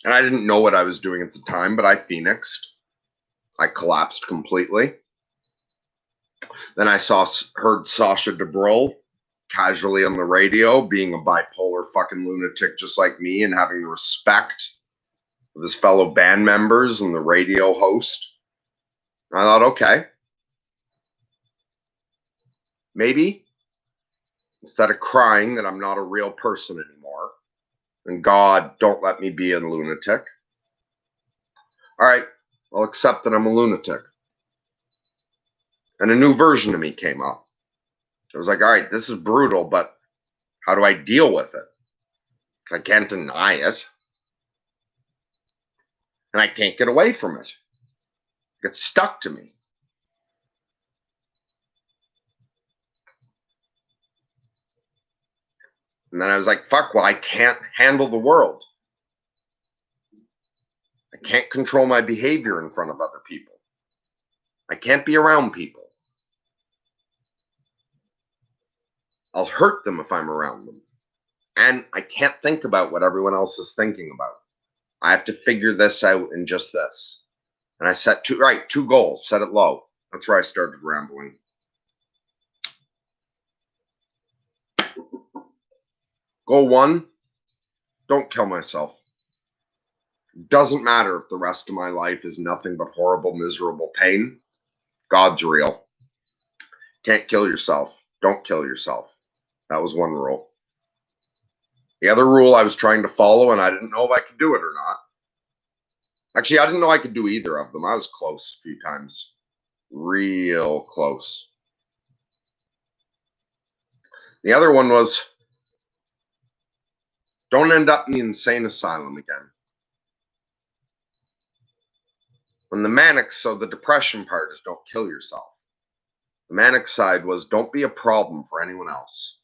And I didn't know what I was doing at the time, but I phoenixed. I collapsed completely. Then I heard Sasha DeBrule casually on the radio, being a bipolar fucking lunatic just like me and having the respect of his fellow band members and the radio host. I thought, okay, maybe instead of crying that I'm not a real person anymore, and God, don't let me be a lunatic. All right, I'll accept that I'm a lunatic. And a new version of me came up. I was like, all right, this is brutal, but how do I deal with it? I can't deny it. And I can't get away from it. It gets stuck to me. And then I was like, fuck, well, I can't handle the world. I can't control my behavior in front of other people. I can't be around people. I'll hurt them if I'm around them. And I can't think about what everyone else is thinking about. I have to figure this out in just this. And I set two goals, set it low. That's where I started rambling. Goal 1, don't kill myself. Doesn't matter if the rest of my life is nothing but horrible, miserable pain. God's real. Can't kill yourself. Don't kill yourself. That was one rule. The other rule I was trying to follow, and I didn't know if I could do it or not. Actually, I didn't know I could do either of them. I was close a few times. Real close. The other one was, don't end up in the insane asylum again. When the manic, so the depression part is don't kill yourself. The manic side was don't be a problem for anyone else.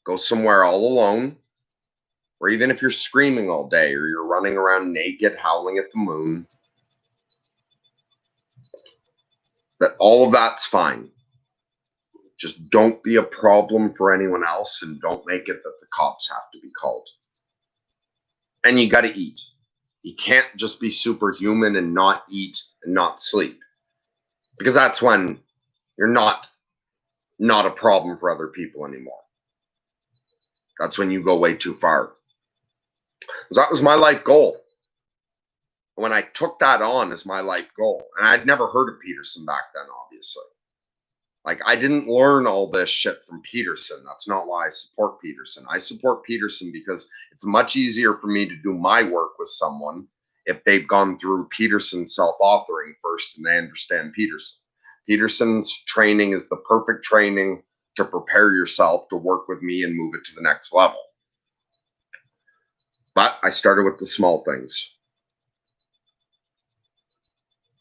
Go somewhere all alone, or even if you're screaming all day or you're running around naked, howling at the moon, that all of that's fine. Just don't be a problem for anyone else and don't make it that the cops have to be called. And you got to eat. You can't just be superhuman and not eat and not sleep, because that's when you're not a problem for other people anymore. That's when you go way too far. So that was my life goal. When I took that on as my life goal, and I'd never heard of Peterson back then, obviously. Like, I didn't learn all this shit from Peterson. That's not why I support Peterson. I support Peterson because it's much easier for me to do my work with someone if they've gone through Peterson's self-authoring first and they understand Peterson. Peterson's training is the perfect training to prepare yourself to work with me and move it to the next level. But I started with the small things.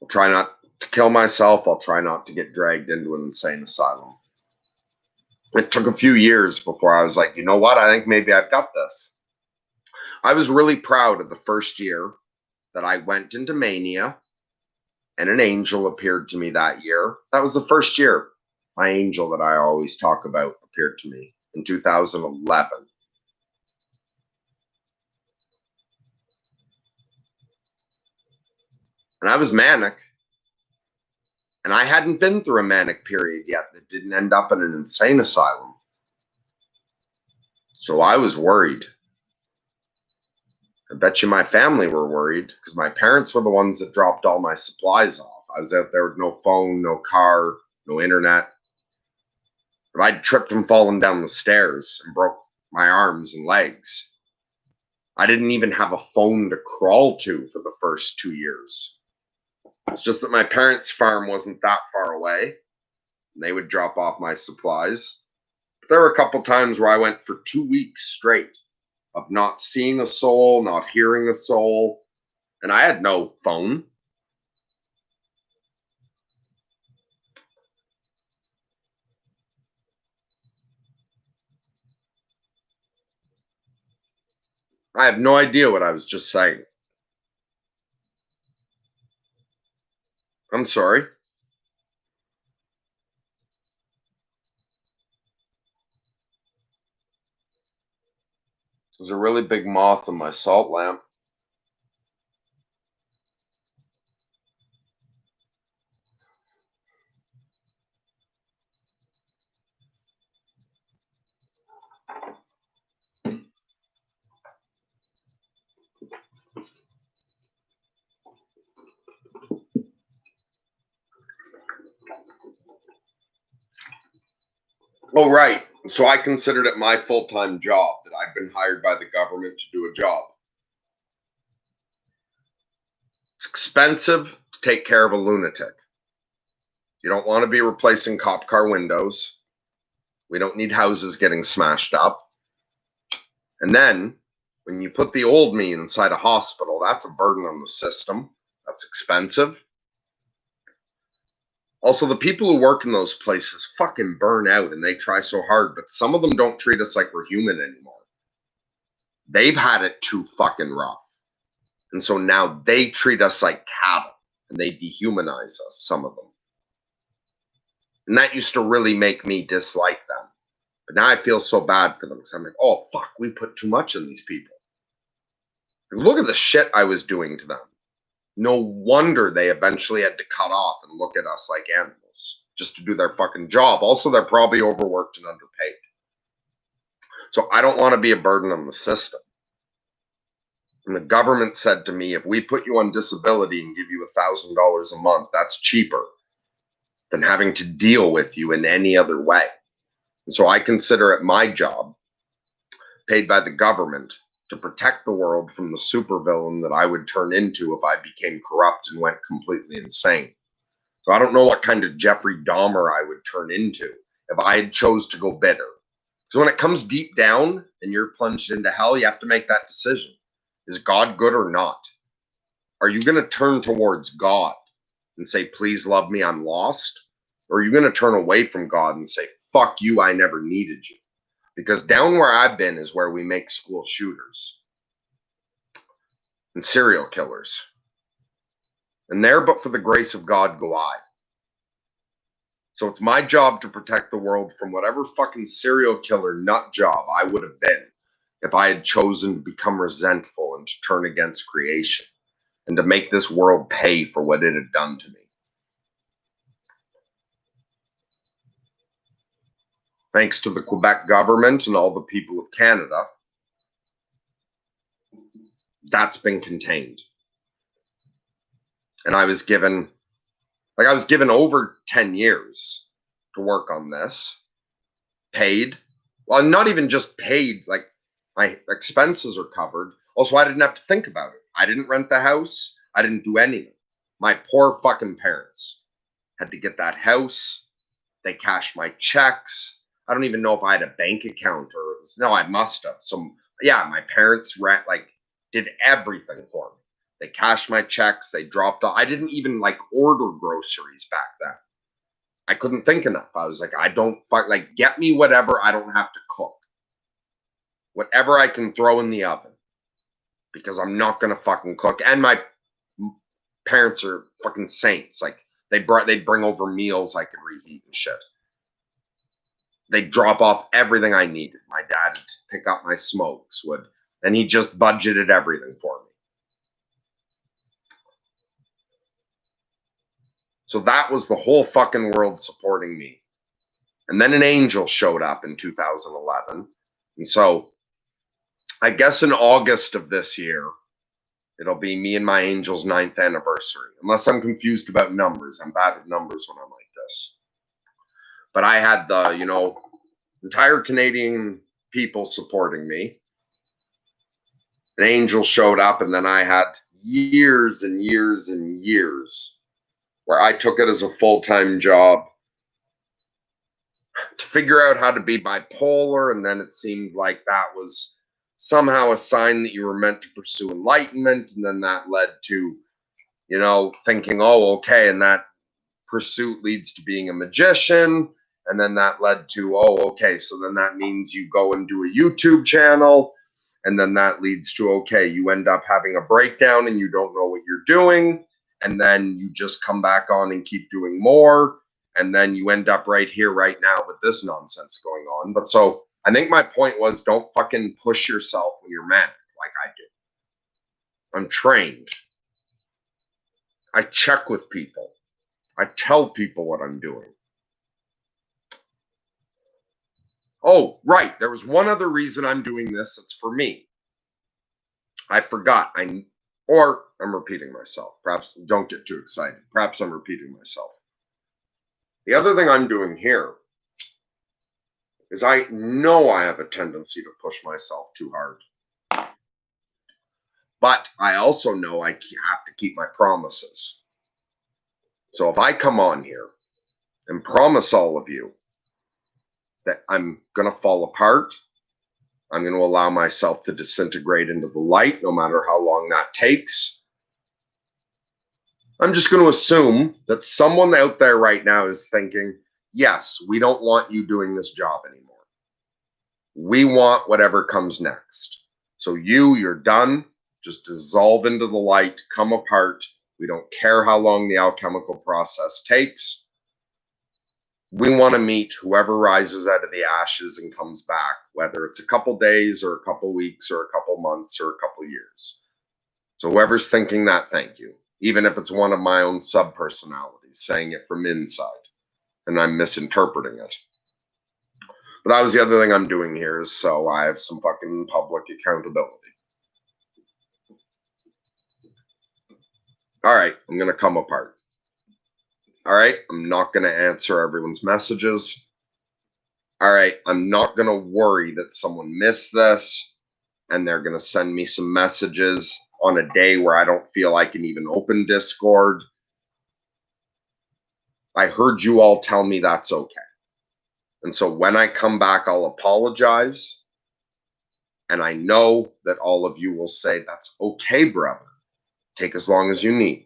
I'll try not to kill myself. I'll try not to get dragged into an insane asylum. It took a few years before I was like, you know what? I think maybe I've got this. I was really proud of the first year that I went into mania and an angel appeared to me that year. That was the first year my angel that I always talk about appeared to me in 2011. And I was manic. And I hadn't been through a manic period yet that didn't end up in an insane asylum. So I was worried. I bet you my family were worried because my parents were the ones that dropped all my supplies off. I was out there with no phone, no car, no internet. If I'd tripped and fallen down the stairs and broke my arms and legs, I didn't even have a phone to crawl to for the first 2 years. It's just that my parents' farm wasn't that far away. And they would drop off my supplies. But there were a couple times where I went for 2 weeks straight of not seeing a soul, not hearing a soul, and I had no phone. I have no idea what I was just saying. I'm sorry. There's a really big moth in my salt lamp. Oh, right. So I considered it my full-time job, that I'd been hired by the government to do a job. It's expensive to take care of a lunatic. You don't want to be replacing cop car windows. We don't need houses getting smashed up. And then when you put the old me inside a hospital, that's a burden on the system. That's expensive. Also, the people who work in those places fucking burn out and they try so hard, but some of them don't treat us like we're human anymore. They've had it too fucking rough. And so now they treat us like cattle and they dehumanize us, some of them. And that used to really make me dislike them. But now I feel so bad for them because I'm like, oh, fuck, we put too much on these people. Look at the shit I was doing to them. No wonder they eventually had to cut off and look at us like animals just to do their fucking job. Also, they're probably overworked and underpaid. So I don't want to be a burden on the system. And the government said to me, if we put you on disability and give you $1,000 a month, that's cheaper than having to deal with you in any other way. And so I consider it my job, paid by the government, to protect the world from the supervillain that I would turn into if I became corrupt and went completely insane. So I don't know what kind of Jeffrey Dahmer I would turn into if I had chose to go bitter. So when it comes deep down and you're plunged into hell, you have to make that decision. Is God good or not? Are you going to turn towards God and say, please love me, I'm lost? Or are you going to turn away from God and say, fuck you, I never needed you? Because down where I've been is where we make school shooters and serial killers. And there, but for the grace of God, go I. So it's my job to protect the world from whatever fucking serial killer nut job I would have been if I had chosen to become resentful and to turn against creation and to make this world pay for what it had done to me. Thanks to the Quebec government and all the people of Canada, that's been contained. And I was given over 10 years to work on this, paid. Well, not even just paid, like my expenses are covered. Also, I didn't have to think about it. I didn't rent the house. I didn't do anything. My poor fucking parents had to get that house. They cashed my checks. I don't even know if I had a bank account or it was, no, I must have. So yeah, my parents did everything for me. They cashed my checks. They dropped off. I didn't even order groceries back then. I couldn't think enough. I was like, get me whatever I don't have to cook. Whatever I can throw in the oven. Because I'm not going to fucking cook. And my parents are fucking saints. They'd bring over meals I could reheat and shit. They'd drop off everything I needed. My dad would pick up my smokes, and he just budgeted everything for me. So that was the whole fucking world supporting me. And then an angel showed up in 2011. And so I guess in August of this year, it'll be me and my angel's 9th anniversary. Unless I'm confused about numbers. I'm bad at numbers when I'm like this. But I had the, entire Canadian people supporting me. An angel showed up, and then I had years and years and years where I took it as a full-time job to figure out how to be bipolar, and then it seemed like that was somehow a sign that you were meant to pursue enlightenment, and then that led to, thinking, oh, okay, and that pursuit leads to being a magician, and then that led to, oh, okay, so then that means you go and do a YouTube channel, and then that leads to, okay, you end up having a breakdown and you don't know what you're doing, and then you just come back on and keep doing more, and then you end up right here, right now with this nonsense going on. But so I think my point was, don't fucking push yourself when you're manic like I do. I'm trained. I check with people. I tell people what I'm doing. Oh, right. There was one other reason I'm doing this. It's for me. I forgot. I'm repeating myself. Perhaps don't get too excited. Perhaps I'm repeating myself. The other thing I'm doing here is I know I have a tendency to push myself too hard. But I also know I have to keep my promises. So if I come on here and promise all of you that I'm going to fall apart, I'm going to allow myself to disintegrate into the light, no matter how long that takes, I'm just going to assume that someone out there right now is thinking, yes, we don't want you doing this job anymore. We want whatever comes next. So you're done. Just dissolve into the light, come apart. We don't care how long the alchemical process takes. We want to meet whoever rises out of the ashes and comes back, whether it's a couple days or a couple weeks or a couple months or a couple years. So whoever's thinking that, thank you. Even if it's one of my own sub-personalities saying it from inside and I'm misinterpreting it. But that was the other thing I'm doing here, is so I have some fucking public accountability. All right, I'm going to come apart. All right, I'm not going to answer everyone's messages. All right, I'm not going to worry that someone missed this and they're going to send me some messages on a day where I don't feel I can even open Discord. I heard you all tell me that's okay. And so when I come back, I'll apologize. And I know that all of you will say, that's okay, brother. Take as long as you need.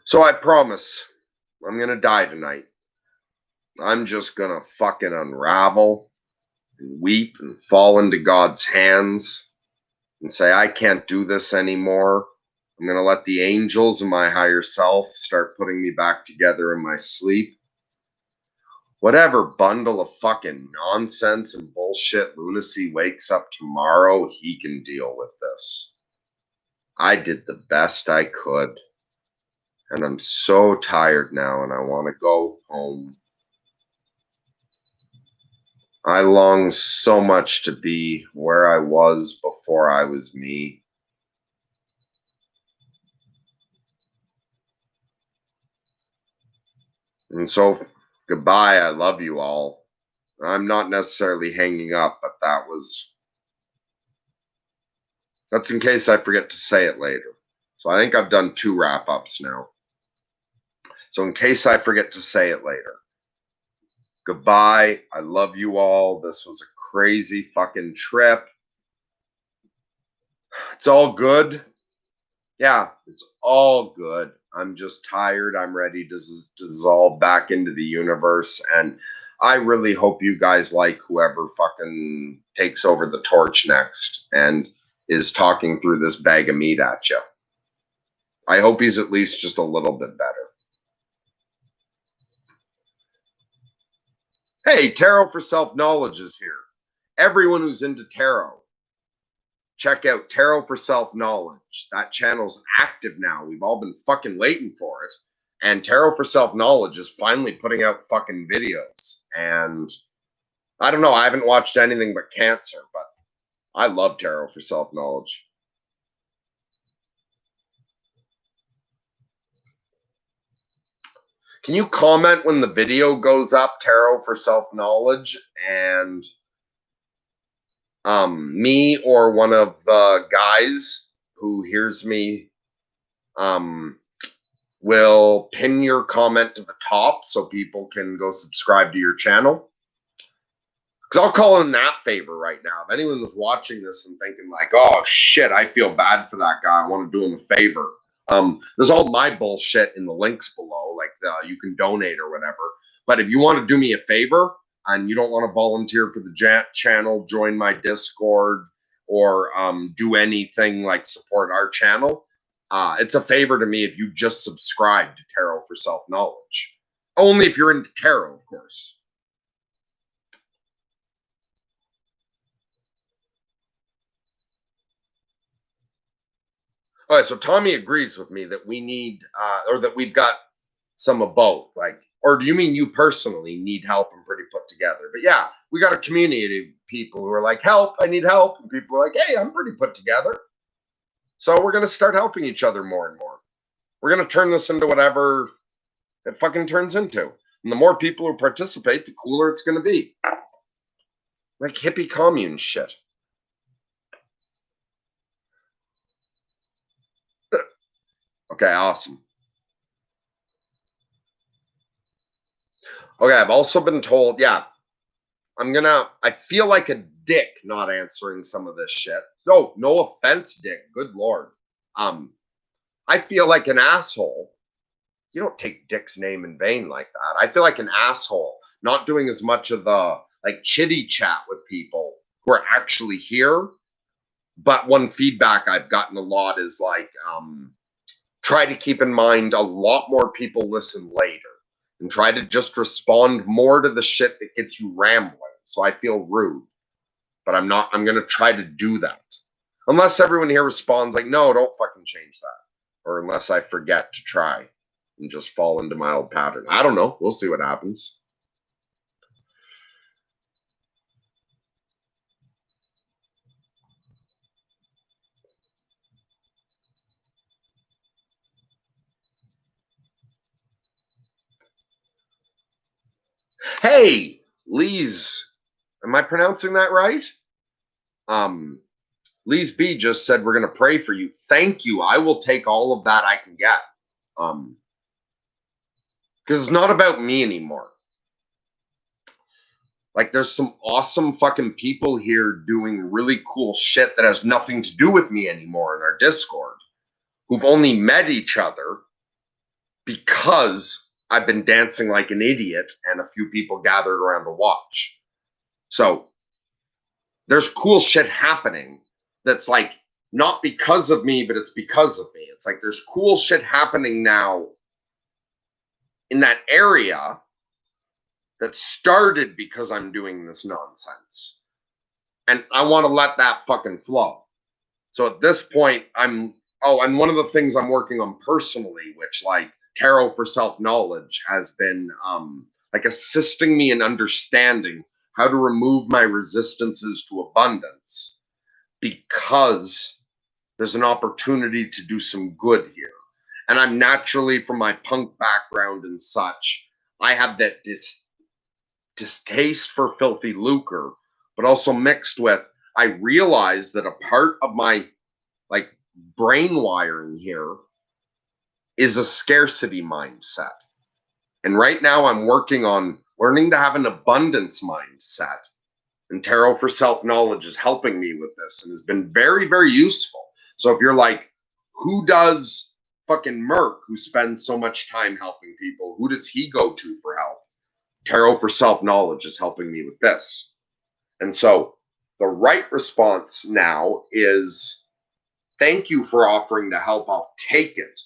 So I promise I'm going to die tonight. I'm just going to fucking unravel and weep and fall into God's hands and say, I can't do this anymore. I'm going to let the angels and my higher self start putting me back together in my sleep. Whatever bundle of fucking nonsense and bullshit lunacy wakes up tomorrow, he can deal with this. I did the best I could. And I'm so tired now and I want to go home. I long so much to be where I was before I was me. And so, goodbye. I love you all. I'm not necessarily hanging up, but that's in case I forget to say it later. So I think I've done 2 wrap-ups now. So in case I forget to say it later, goodbye. I love you all. This was a crazy fucking trip. It's all good. Yeah, it's all good. I'm just tired. I'm ready to dissolve back into the universe. And I really hope you guys like whoever fucking takes over the torch next and is talking through this bag of meat at you. I hope he's at least just a little bit better. Hey, Tarot for Self-Knowledge is here. Everyone who's into tarot, check out Tarot for Self-Knowledge. That channel's active now. We've all been fucking waiting for it. And Tarot for Self-Knowledge is finally putting out fucking videos. And I don't know, I haven't watched anything but Cancer, but I love Tarot for Self-Knowledge. Can you comment when the video goes up, Tarot for Self-Knowledge, and me or one of the guys who hears me will pin your comment to the top so people can go subscribe to your channel. Because I'll call in that favor right now. If anyone was watching this and thinking like, oh shit, I feel bad for that guy, I want to do him a favor. There's all my bullshit in the links below, like you can donate or whatever. But if you want to do me a favor and you don't want to volunteer for the channel, join my Discord, or do anything like support our channel, it's a favor to me if you just subscribe to Tarot for Self-Knowledge. Only if you're into tarot, of course. All right, so Tommy agrees with me that we need, or that we've got some of both. Like, or do you mean you personally need help and pretty put together? But yeah, we got a community of people who are like, help, I need help. And people are like, hey, I'm pretty put together. So we're going to start helping each other more and more. We're going to turn this into whatever it fucking turns into. And the more people who participate, the cooler it's going to be. Like hippie commune shit. Okay, awesome. Okay, I've also been told, yeah, I feel like a dick not answering some of this shit. No offense, Dick. Good Lord. I feel like an asshole. You don't take Dick's name in vain like that. I feel like an asshole not doing as much of the like chitty chat with people who are actually here. But one feedback I've gotten a lot is like, try to keep in mind a lot more people listen later and try to just respond more to the shit that gets you rambling. So I feel rude, but I'm going to try to do that. Unless everyone here responds like, no, don't fucking change that. Or unless I forget to try and just fall into my old pattern. I don't know. We'll see what happens. Hey, Lee's, am I pronouncing that right? Lee's B just said we're going to pray for you. Thank you. I will take all of that I can get. Because it's not about me anymore. Like, there's some awesome fucking people here doing really cool shit that has nothing to do with me anymore in our Discord, who've only met each other because I've been dancing like an idiot and a few people gathered around to watch. So there's cool shit happening that's like not because of me, but it's because of me. It's like there's cool shit happening now in that area that started because I'm doing this nonsense. And I want to let that fucking flow. So at this point, and one of the things I'm working on personally, which like Tarot for Self-Knowledge has been like assisting me in understanding how to remove my resistances to abundance, because there's an opportunity to do some good here. And I'm naturally, from my punk background and such, I have that distaste for filthy lucre, but also mixed with, I realize that a part of my like brain wiring here is a scarcity mindset. And right now I'm working on learning to have an abundance mindset. And Tarot for Self-Knowledge is helping me with this and has been very, very useful. So if you're like, who does fucking Merc, who spends so much time helping people, who does he go to for help? Tarot for Self-Knowledge is helping me with this. And so the right response now is, thank you for offering to help. I'll take it.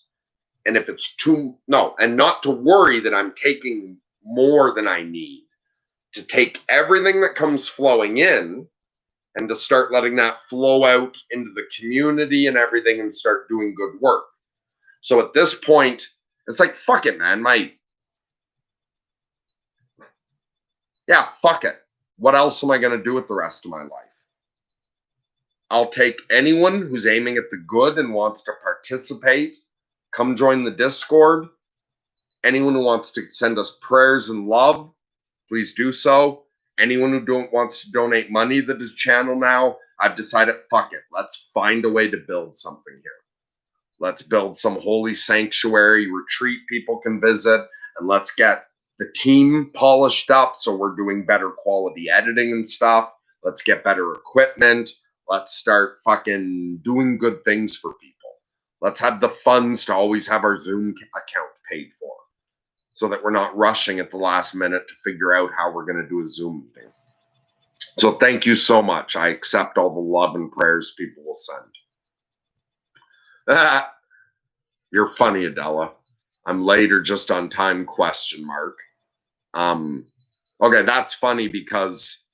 And if it's and not to worry that I'm taking more than I need, to take everything that comes flowing in and to start letting that flow out into the community and everything and start doing good work. So at this point, it's like, fuck it, man. Fuck it. What else am I going to do with the rest of my life? I'll take anyone who's aiming at the good and wants to participate. Come join the Discord. Anyone who wants to send us prayers and love, please do so. Anyone who wants to donate money to this channel now, I've decided, fuck it. Let's find a way to build something here. Let's build some holy sanctuary retreat people can visit, and let's get the team polished up so we're doing better quality editing and stuff. Let's get better equipment. Let's start fucking doing good things for people. Let's have the funds to always have our Zoom account paid for, so that we're not rushing at the last minute to figure out how we're going to do a Zoom meeting. So thank you so much. I accept all the love and prayers people will send. You're funny, Adela. I'm late or just on time, question mark. Okay, that's funny because,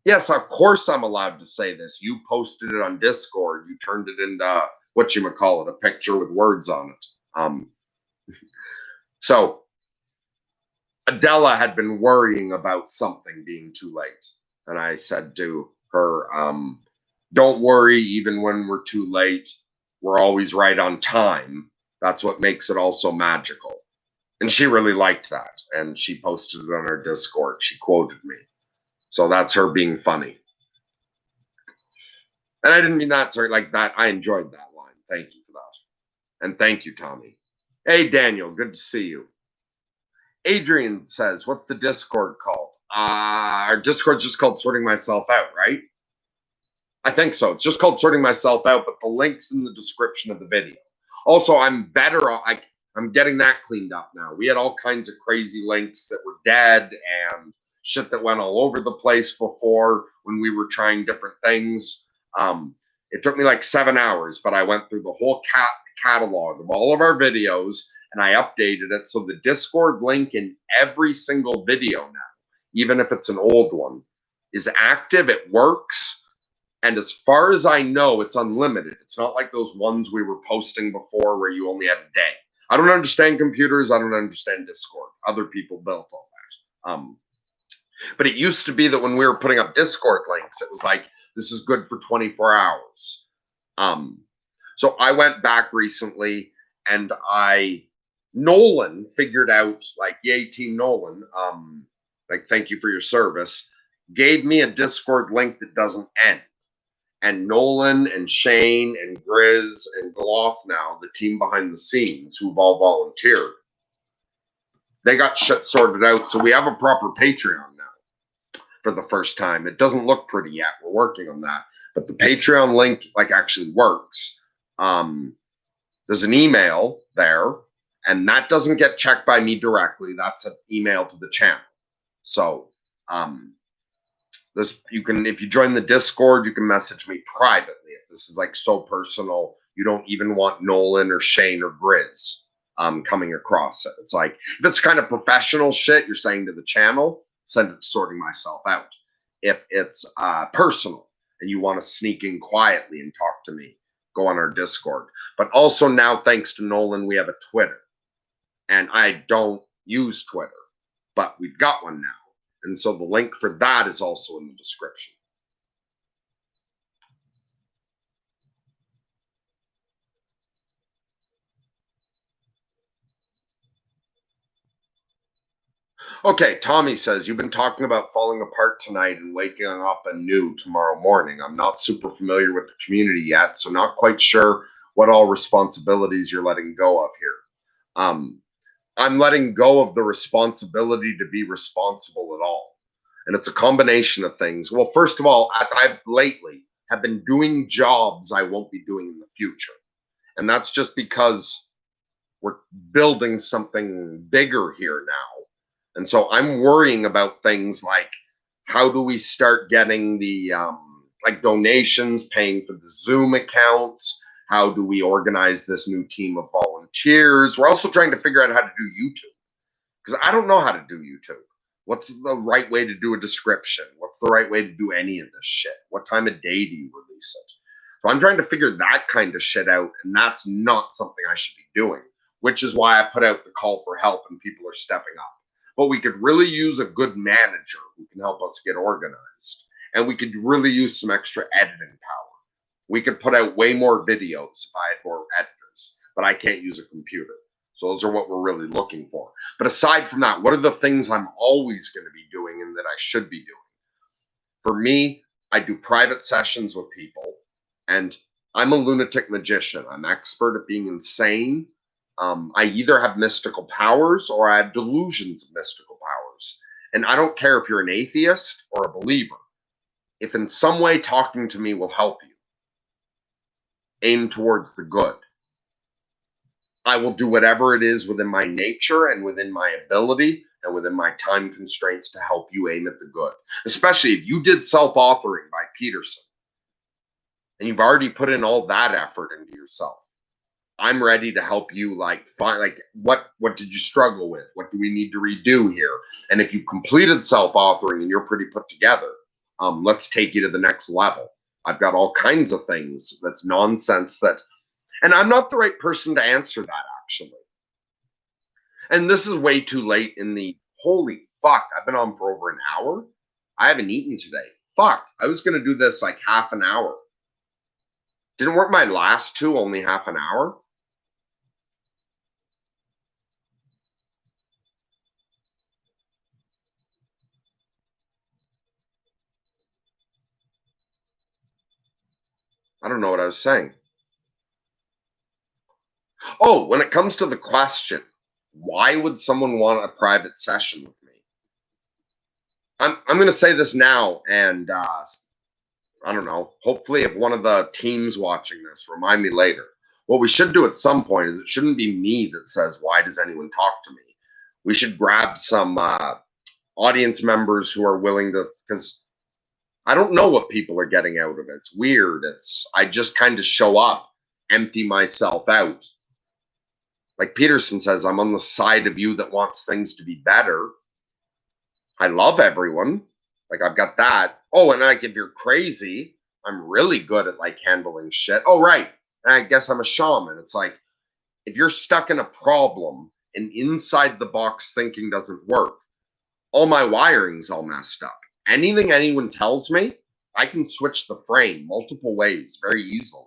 yes, of course I'm allowed to say this. You posted it on Discord. You turned it into, whatchamacallit, a picture with words on it. So Adela had been worrying about something being too late. And I said to her, don't worry, even when we're too late, we're always right on time. That's what makes it all so magical. And she really liked that. And she posted it on her Discord. She quoted me. So that's her being funny. And I didn't mean that, sorry, like that. I enjoyed that line. Thank you for that. And thank you, Tommy. Hey, Daniel, good to see you. Adrian says, what's the Discord called? Our Discord's just called Sorting Myself Out, right? I think so. It's just called Sorting Myself Out, but the link's in the description of the video. Also, I'm getting that cleaned up now. We had all kinds of crazy links that were dead and shit that went all over the place before when we were trying different things. It took me like 7 hours, but I went through the whole catalog of all of our videos and I updated it. So the Discord link in every single video now, even if it's an old one, is active. It works. And as far as I know, it's unlimited. It's not like those ones we were posting before where you only had a day. I don't understand computers. I don't understand Discord. Other people built all that. But it used to be that when we were putting up Discord links, it was like, this is good for 24 hours. So I went back recently and I Nolan figured out, like, yay, Team Nolan, like, thank you for your service, gave me a Discord link that doesn't end. And Nolan and Shane and Grizz and Gloff now, the team behind the scenes who've all volunteered, they got shit sorted out. So we have a proper Patreon now for the first time. It doesn't look pretty yet. We're working on that. But the Patreon link, like, actually works. There's an email there, and that doesn't get checked by me directly. That's an email to the channel. So you can, if you join the Discord, you can message me privately. If this is like so personal, you don't even want Nolan or Shane or Grizz coming across it. It's like, if it's kind of professional shit you're saying to the channel, send it to Sorting Myself Out. If it's personal and you want to sneak in quietly and talk to me, go on our Discord. But also now, thanks to Nolan, we have a Twitter. And I don't use Twitter, but we've got one now. And so the link for that is also in the description. Okay, Tommy says, you've been talking about falling apart tonight and waking up anew tomorrow morning. I'm not super familiar with the community yet, so not quite sure what all responsibilities you're letting go of here. I'm letting go of the responsibility to be responsible at all. And it's a combination of things. Well, first of all, I've lately have been doing jobs I won't be doing in the future. And that's just because we're building something bigger here now. And so I'm worrying about things like, how do we start getting the like donations, paying for the Zoom accounts? How do we organize this new team of volunteers? We're also trying to figure out how to do YouTube, because I don't know how to do YouTube. What's the right way to do a description? What's the right way to do any of this shit? What time of day do you release it? So I'm trying to figure that kind of shit out, and that's not something I should be doing, which is why I put out the call for help and people are stepping up. But we could really use a good manager who can help us get organized. And we could really use some extra editing power. We could put out way more videos if I had more editors, but I can't use a computer. So those are what we're really looking for. But aside from that, what are the things I'm always going to be doing and that I should be doing? For me, I do private sessions with people, and I'm a lunatic magician. I'm expert at being insane. I either have mystical powers or I have delusions of mystical powers. And I don't care if you're an atheist or a believer. If in some way talking to me will help you aim towards the good, I will do whatever it is within my nature and within my ability and within my time constraints to help you aim at the good. Especially if you did self-authoring by Peterson and you've already put in all that effort into yourself. I'm ready to help you, like, find, like, what did you struggle with? What do we need to redo here? And if you've completed self-authoring and you're pretty put together, let's take you to the next level. I've got all kinds of things that's nonsense that, and I'm not the right person to answer that, actually. And this is way too late in the, holy fuck, I've been on for over an hour. I haven't eaten today. Fuck, I was going to do this like half an hour. Didn't work my last two, only half an hour. I don't know what I was saying. Oh, when it comes to the question, why would someone want a private session with me? I'm going to say this now, and I don't know. Hopefully, if one of the teams watching this, remind me later. What we should do at some point is, it shouldn't be me that says, why does anyone talk to me? We should grab some audience members who are willing to, because I don't know what people are getting out of it. It's weird. I just kind of show up, empty myself out. Like Peterson says, I'm on the side of you that wants things to be better. I love everyone. Like, I've got that. Oh, and like, if you're crazy, I'm really good at like handling shit. Oh, right. And I guess I'm a shaman. It's like, if you're stuck in a problem and inside the box thinking doesn't work, all my wiring's all messed up. Anything anyone tells me, I can switch the frame multiple ways very easily.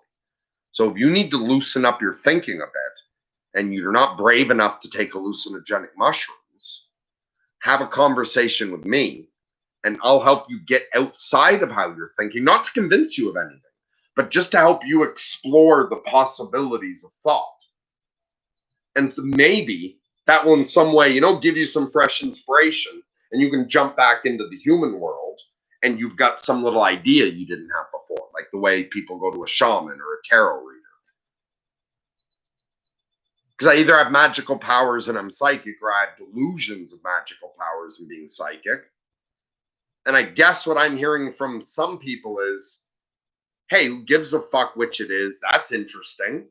So if you need to loosen up your thinking a bit and you're not brave enough to take hallucinogenic mushrooms, have a conversation with me and I'll help you get outside of how you're thinking, not to convince you of anything, but just to help you explore the possibilities of thought. And maybe that will in some way, give you some fresh inspiration and you can jump back into the human world and you've got some little idea you didn't have before, like the way people go to a shaman or a tarot reader. Because I either have magical powers and I'm psychic, or I have delusions of magical powers and being psychic. And I guess what I'm hearing from some people is, hey, who gives a fuck which it is? That's interesting.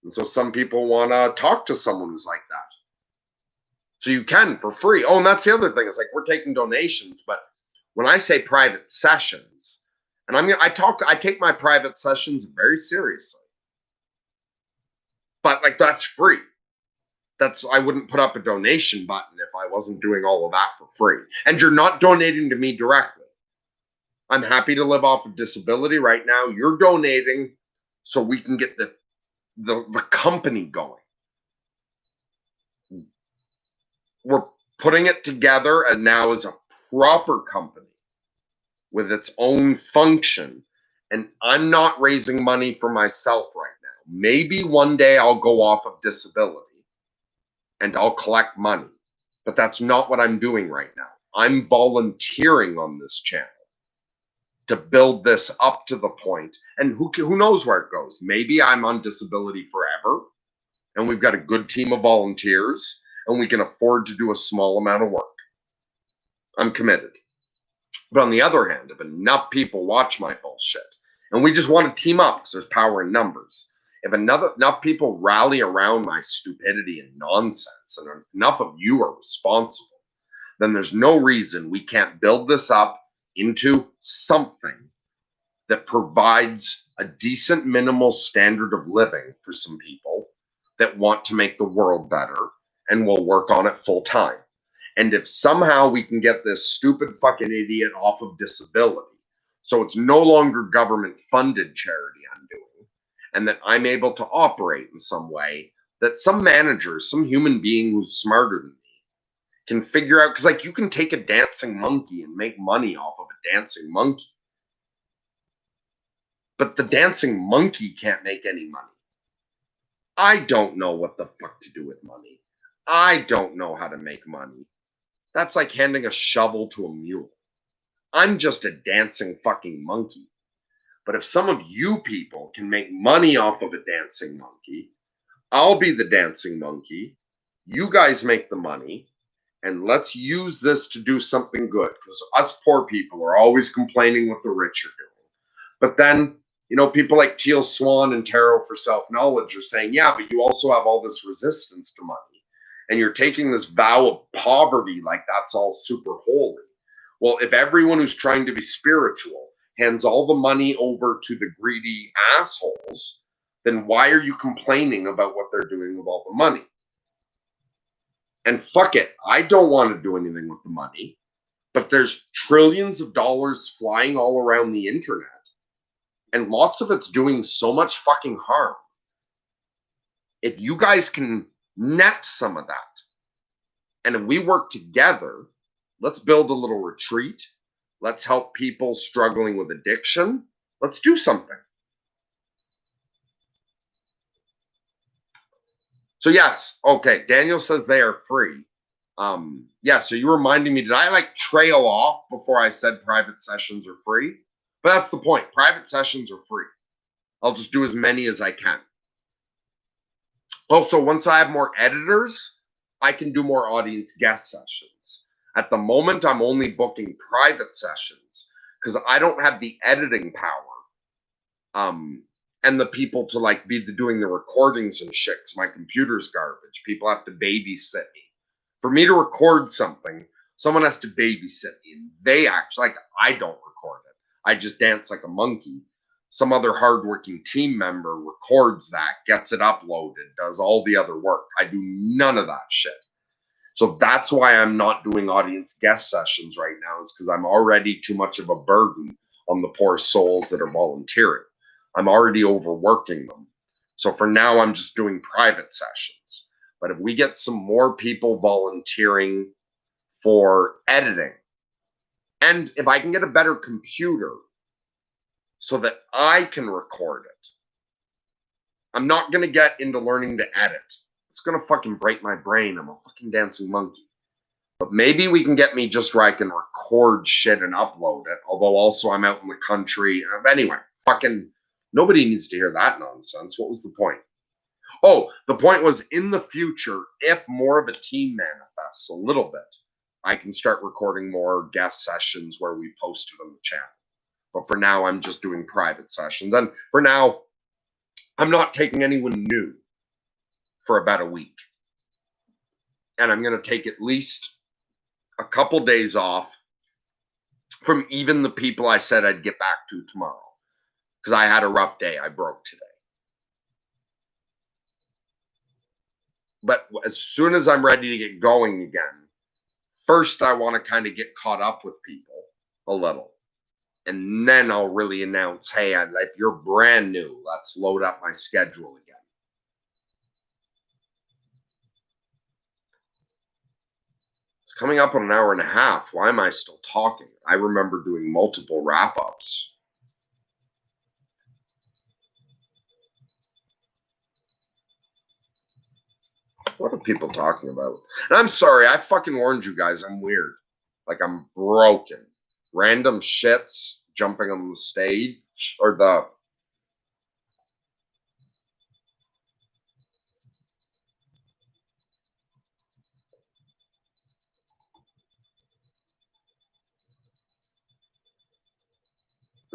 And so some people want to talk to someone who's like that. So you can for free. Oh, and that's the other thing. It's like we're taking donations, but when I say private sessions, and I take my private sessions very seriously. But like that's free. I wouldn't put up a donation button if I wasn't doing all of that for free. And you're not donating to me directly. I'm happy to live off of disability right now. You're donating so we can get the company going. We're putting it together and now as a proper company with its own function. And I'm not raising money for myself right now. Maybe one day I'll go off of disability and I'll collect money. But that's not what I'm doing right now. I'm volunteering on this channel to build this up to the point. And who knows where it goes? Maybe I'm on disability forever and we've got a good team of volunteers and we can afford to do a small amount of work. I'm committed. But on the other hand, if enough people watch my bullshit and we just want to team up because there's power in numbers, if enough people rally around my stupidity and nonsense and enough of you are responsible, then there's no reason we can't build this up into something that provides a decent minimal standard of living for some people that want to make the world better and will work on it full time. And if somehow we can get this stupid fucking idiot off of disability, so it's no longer government funded charity I'm doing, and that I'm able to operate in some way that some manager, some human being who's smarter than me can figure out, because like you can take a dancing monkey and make money off of a dancing monkey. But the dancing monkey can't make any money. I don't know what the fuck to do with money. I don't know how to make money. That's like handing a shovel to a mule. I'm just a dancing fucking monkey. But if some of you people can make money off of a dancing monkey, I'll be the dancing monkey. You guys make the money. And let's use this to do something good. Because us poor people are always complaining what the rich are doing. But then, people like Teal Swan and Tarot for Self-Knowledge are saying, yeah, but you also have all this resistance to money. And you're taking this vow of poverty like that's all super holy. Well, if everyone who's trying to be spiritual hands all the money over to the greedy assholes, then why are you complaining about what they're doing with all the money? And fuck it, I don't want to do anything with the money, but there's trillions of dollars flying all around the internet, and lots of it's doing so much fucking harm. If you guys can net some of that, and if we work together, let's build a little retreat. Let's help people struggling with addiction. Let's do something. So yes, okay, Daniel says they are free. Yeah, so you reminding me, did I like trail off before I said private sessions are free? But that's the point. Private sessions are free. I'll just do as many as I can. Also, once I have more editors, I can do more audience guest sessions. At the moment, I'm only booking private sessions because I don't have the editing power and the people to like be doing the recordings and shit because my computer's garbage. People have to babysit me. For me to record something, someone has to babysit me. And they actually, like, I don't record it. I just dance like a monkey. Some other hardworking team member records that, gets it uploaded, does all the other work. I do none of that shit. So that's why I'm not doing audience guest sessions right now, is because I'm already too much of a burden on the poor souls that are volunteering. I'm already overworking them. So for now, I'm just doing private sessions. But if we get some more people volunteering for editing, and if I can get a better computer so that I can record it, I'm not going to get into learning to edit. It's going to fucking break my brain. I'm a fucking dancing monkey. But maybe we can get me just where I can record shit and upload it. Although also I'm out in the country. Anyway, fucking nobody needs to hear that nonsense. What was the point? Oh, the point was in the future, if more of a team manifests a little bit, I can start recording more guest sessions where we post it on the channel. But for now, I'm just doing private sessions. And for now, I'm not taking anyone new for about a week. And I'm going to take at least a couple days off from even the people I said I'd get back to tomorrow. Because I had a rough day. I broke today. But as soon as I'm ready to get going again, first I want to kind of get caught up with people a little. And then I'll really announce, hey, if you're brand new, let's load up my schedule again. It's coming up on an hour and a half. Why am I still talking? I remember doing multiple wrap-ups. What are people talking about? And I'm sorry, I fucking warned you guys. I'm weird. Like, I'm broken. Random shits jumping on the stage or the...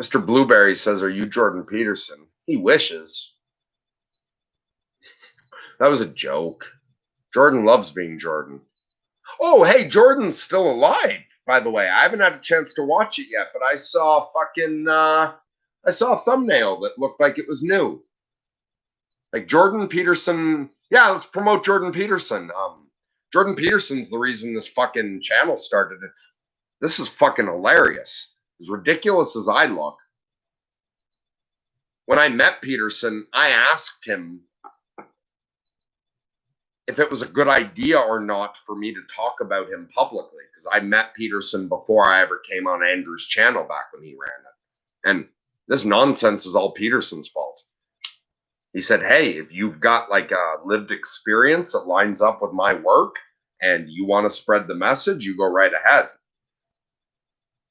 Mr. Blueberry says, are you Jordan Peterson? He wishes. That was a joke. Jordan loves being Jordan. Oh, hey, Jordan's still alive, by the way. I haven't had a chance to watch it yet, but I saw I saw a thumbnail that looked like it was new. Like Jordan Peterson. Yeah, let's promote Jordan Peterson. Jordan Peterson's the reason this fucking channel started. This is fucking hilarious. As ridiculous as I look. When I met Peterson, I asked him if it was a good idea or not for me to talk about him publicly, because I met Peterson before I ever came on Andrew's channel back when he ran it. And this nonsense is all Peterson's fault. He said, hey, if you've got like a lived experience that lines up with my work and you want to spread the message, you go right ahead.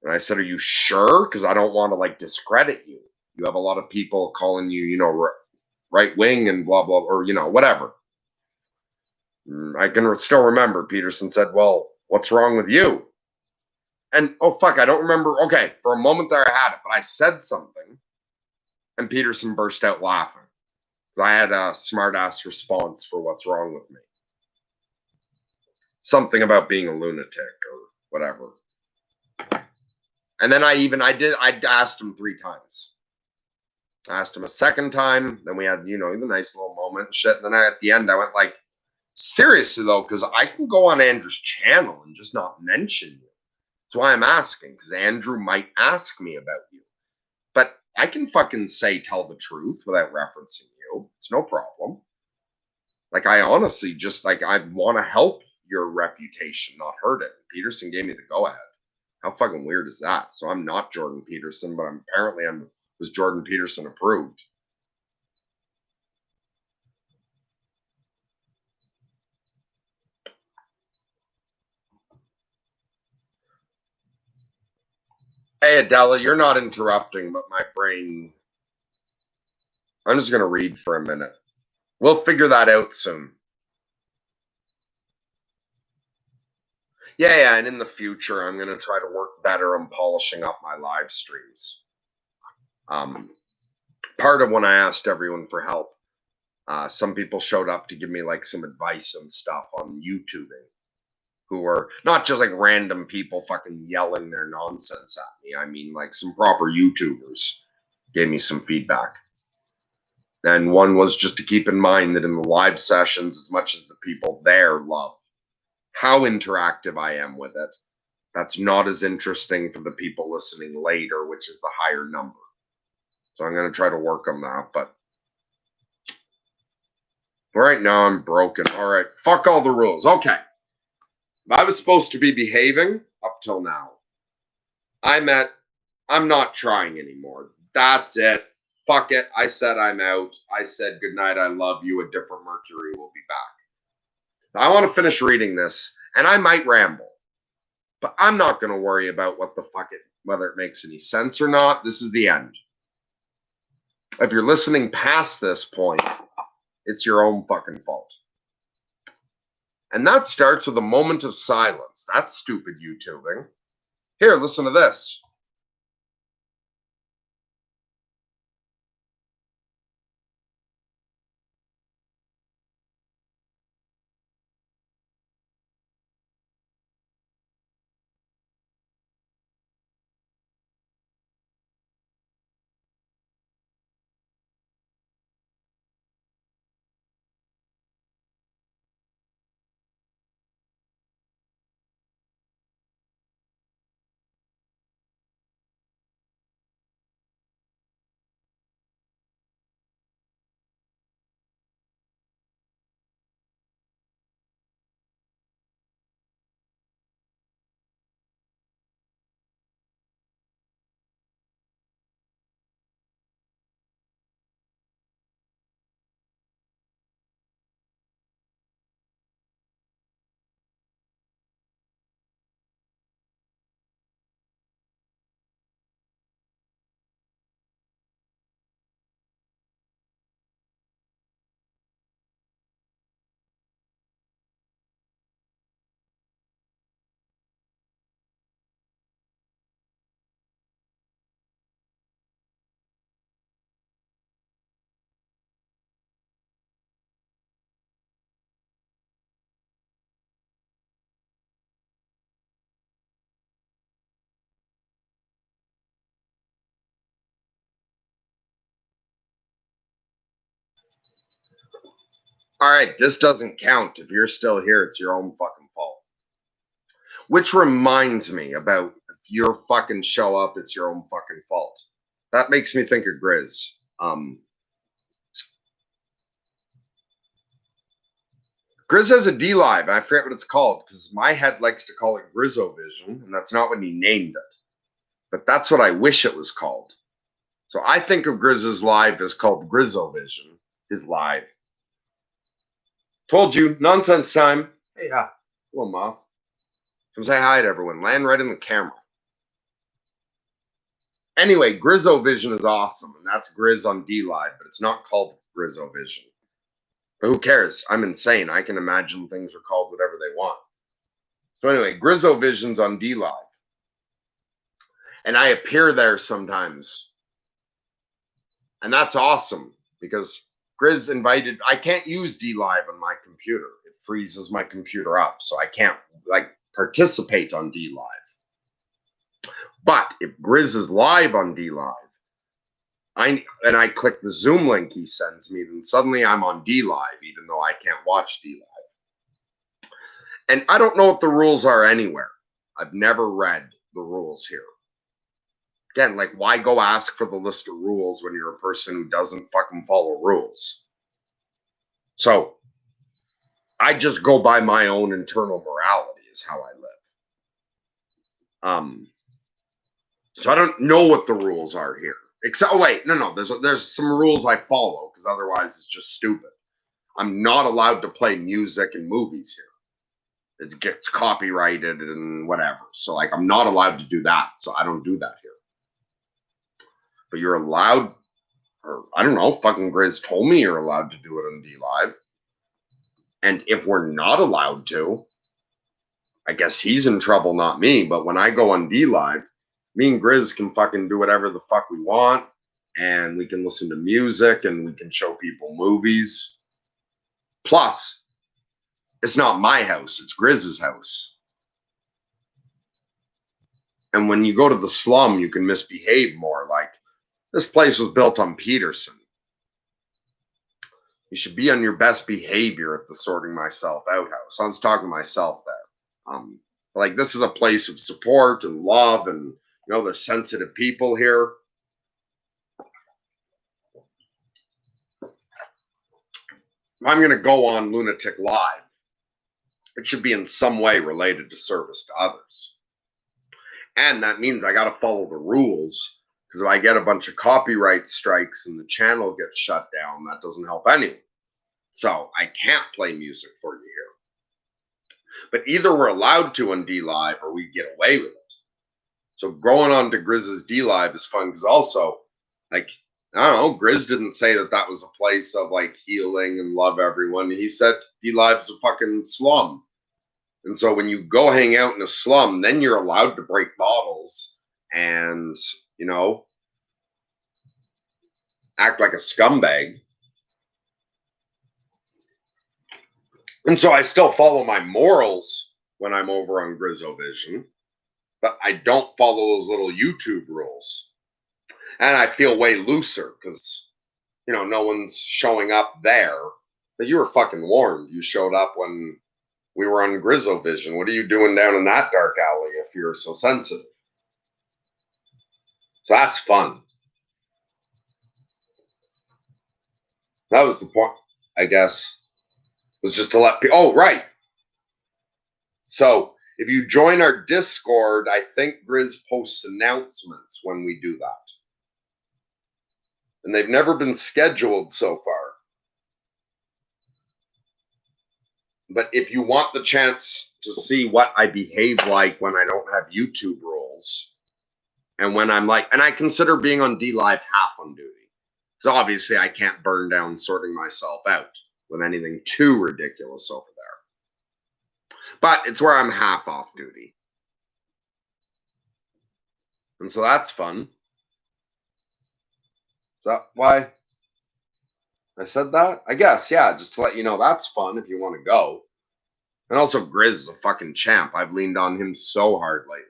And I said, are you sure? Because I don't want to like discredit you. You have a lot of people calling you, you know, right wing and blah, blah, or, you know, whatever. I can still remember Peterson said, well, what's wrong with you? And, oh, fuck, I don't remember. Okay, for a moment there I had it, but I said something and Peterson burst out laughing because I had a smart-ass response for what's wrong with me. Something about being a lunatic or whatever. And then I asked him 3 times. I asked him a second time. Then we had, you know, the nice little moment and shit. And then at the end, I went like, seriously though, because I can go on Andrew's channel and just not mention you. That's why I'm asking, because Andrew might ask me about you. But I can fucking say tell the truth without referencing you. It's no problem. Like, I honestly just, like, I want to help your reputation, not hurt it. Peterson gave me the go-ahead. How fucking weird is that? So I'm not Jordan Peterson, but apparently was Jordan Peterson approved. Hey, Adela, you're not interrupting, but my brain... I'm just going to read for a minute. We'll figure that out soon. Yeah, and in the future, I'm going to try to work better on polishing up my live streams. Part of when I asked everyone for help, some people showed up to give me like some advice and stuff on YouTubing, who were not just like random people fucking yelling their nonsense at me. I mean, like some proper YouTubers gave me some feedback. And one was just to keep in mind that in the live sessions, as much as the people there love how interactive I am with it, that's not as interesting for the people listening later, which is the higher number. So I'm going to try to work on that. But Right now I'm broken. All right. Fuck all the rules. Okay. I was supposed to be behaving up till now. I'm not trying anymore. That's it. Fuck it. I said I'm out. I said goodnight. I love you. A different Mercury will be back. I want to finish reading this, and I might ramble, but I'm not going to worry about what the fuck it, whether it makes any sense or not. This is the end. If you're listening past this point, it's your own fucking fault. And that starts with a moment of silence. That's stupid YouTubing. Here, listen to this. All right, this doesn't count. If you're still here, it's your own fucking fault. Which reminds me about if you fucking show up, it's your own fucking fault. That makes me think of Grizz. Grizz has a D Live. I forget what it's called because my head likes to call it Grizzovision, and that's not what he named it. But that's what I wish it was called. So I think of Grizz's live as called Grizzovision, his live. Told you, nonsense time. Hey, hello, Moth. Come say hi to everyone. Land right in the camera. Anyway, Grizzovision is awesome, and that's Grizz on D Live, but it's not called Grizzovision. But who cares? I'm insane. I can imagine things are called whatever they want. So anyway, Grizzovision's on D Live. And I appear there sometimes. And that's awesome because Grizz invited, I can't use D Live on my computer. It freezes my computer up. So I can't participate on D Live. But if Grizz is live on D Live, I click the Zoom link he sends me, then suddenly I'm on D Live, even though I can't watch D Live. And I don't know what the rules are anywhere. I've never read the rules here. Again, why go ask for the list of rules when you're a person who doesn't fucking follow rules? So I just go by my own internal morality is how I live. So I don't know what the rules are here. Except, no. There's some rules I follow because otherwise it's just stupid. I'm not allowed to play music and movies here. It gets copyrighted and whatever. So I'm not allowed to do that. So I don't do that here. But you're allowed, or I don't know, fucking Grizz told me you're allowed to do it on D Live. And if we're not allowed to, I guess he's in trouble, not me. But when I go on D Live, me and Grizz can fucking do whatever the fuck we want. And we can listen to music and we can show people movies. Plus, it's not my house, it's Grizz's house. And when you go to the slum, you can misbehave more. This place was built on Peterson. You should be on your best behavior at the sorting myself out house. I was talking to myself there. This is a place of support and love, and there's sensitive people here. if I'm going to go on Lunatic Live, it should be in some way related to service to others. And that means I got to follow the rules, because if I get a bunch of copyright strikes and the channel gets shut down, that doesn't help anyone. So I can't play music for you here. But either we're allowed to on D Live or we get away with it. So going on to Grizz's D Live is fun, because also, like, I don't know, Grizz didn't say that that was a place of like healing and love everyone. He said D Live's a fucking slum. And so when you go hang out in a slum, then you're allowed to break bottles and, you know, act like a scumbag. And so I still follow my morals when I'm over on Grizzovision, but I don't follow those little YouTube rules. And I feel way looser because, you know, no one's showing up there. But you were fucking warned. You showed up when we were on Grizzovision. What are you doing down in that dark alley if you're so sensitive? So that's fun. That was the point, I guess, was just to let people. Oh, right. So if you join our Discord, I think Grizz posts announcements when we do that. And they've never been scheduled so far. But if you want the chance to see what I behave like when I don't have YouTube rules, and when I'm like, and I consider being on D Live half on duty. So obviously I can't burn down sorting myself out with anything too ridiculous over there. But it's where I'm half off duty. And so that's fun. Is that why I said that? I guess, yeah, just to let you know that's fun if you want to go. And also Grizz is a fucking champ. I've leaned on him so hard lately.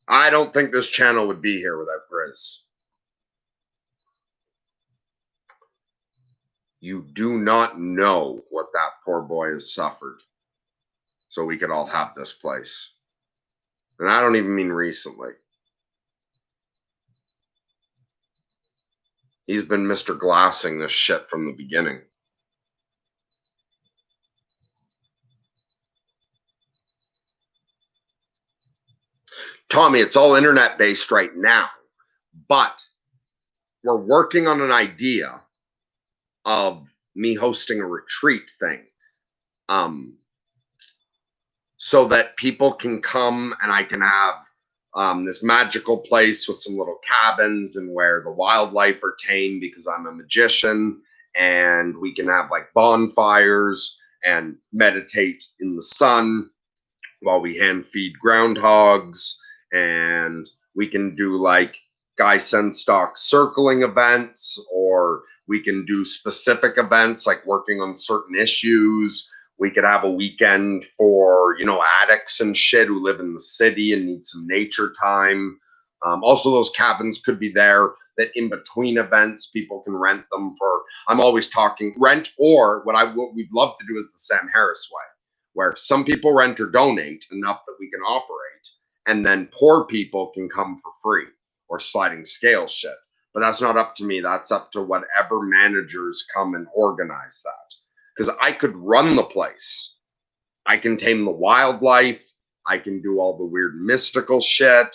I don't think this channel would be here without Grizz. You do not know what that poor boy has suffered so we could all have this place. And I don't even mean recently. He's been Mr. Glassing this shit from the beginning. Tommy, it's all internet based right now, but we're working on an idea of me hosting a retreat thing. So that people can come and I can have this magical place with some little cabins and where the wildlife are tame because I'm a magician, and we can have like bonfires and meditate in the sun while we hand feed groundhogs, and we can do like Guy Senstock circling events, or we can do specific events like working on certain issues. We could have a weekend for, you know, addicts and shit who live in the city and need some nature time. Also, those cabins could be there that in between events, people can rent them for, I'm always talking rent, or what we'd love to do is the Sam Harris way, where some people rent or donate enough that we can operate, and then poor people can come for free, or sliding scale shit. But that's not up to me. That's up to whatever managers come and organize that. Because I could run the place. I can tame the wildlife. I can do all the weird mystical shit.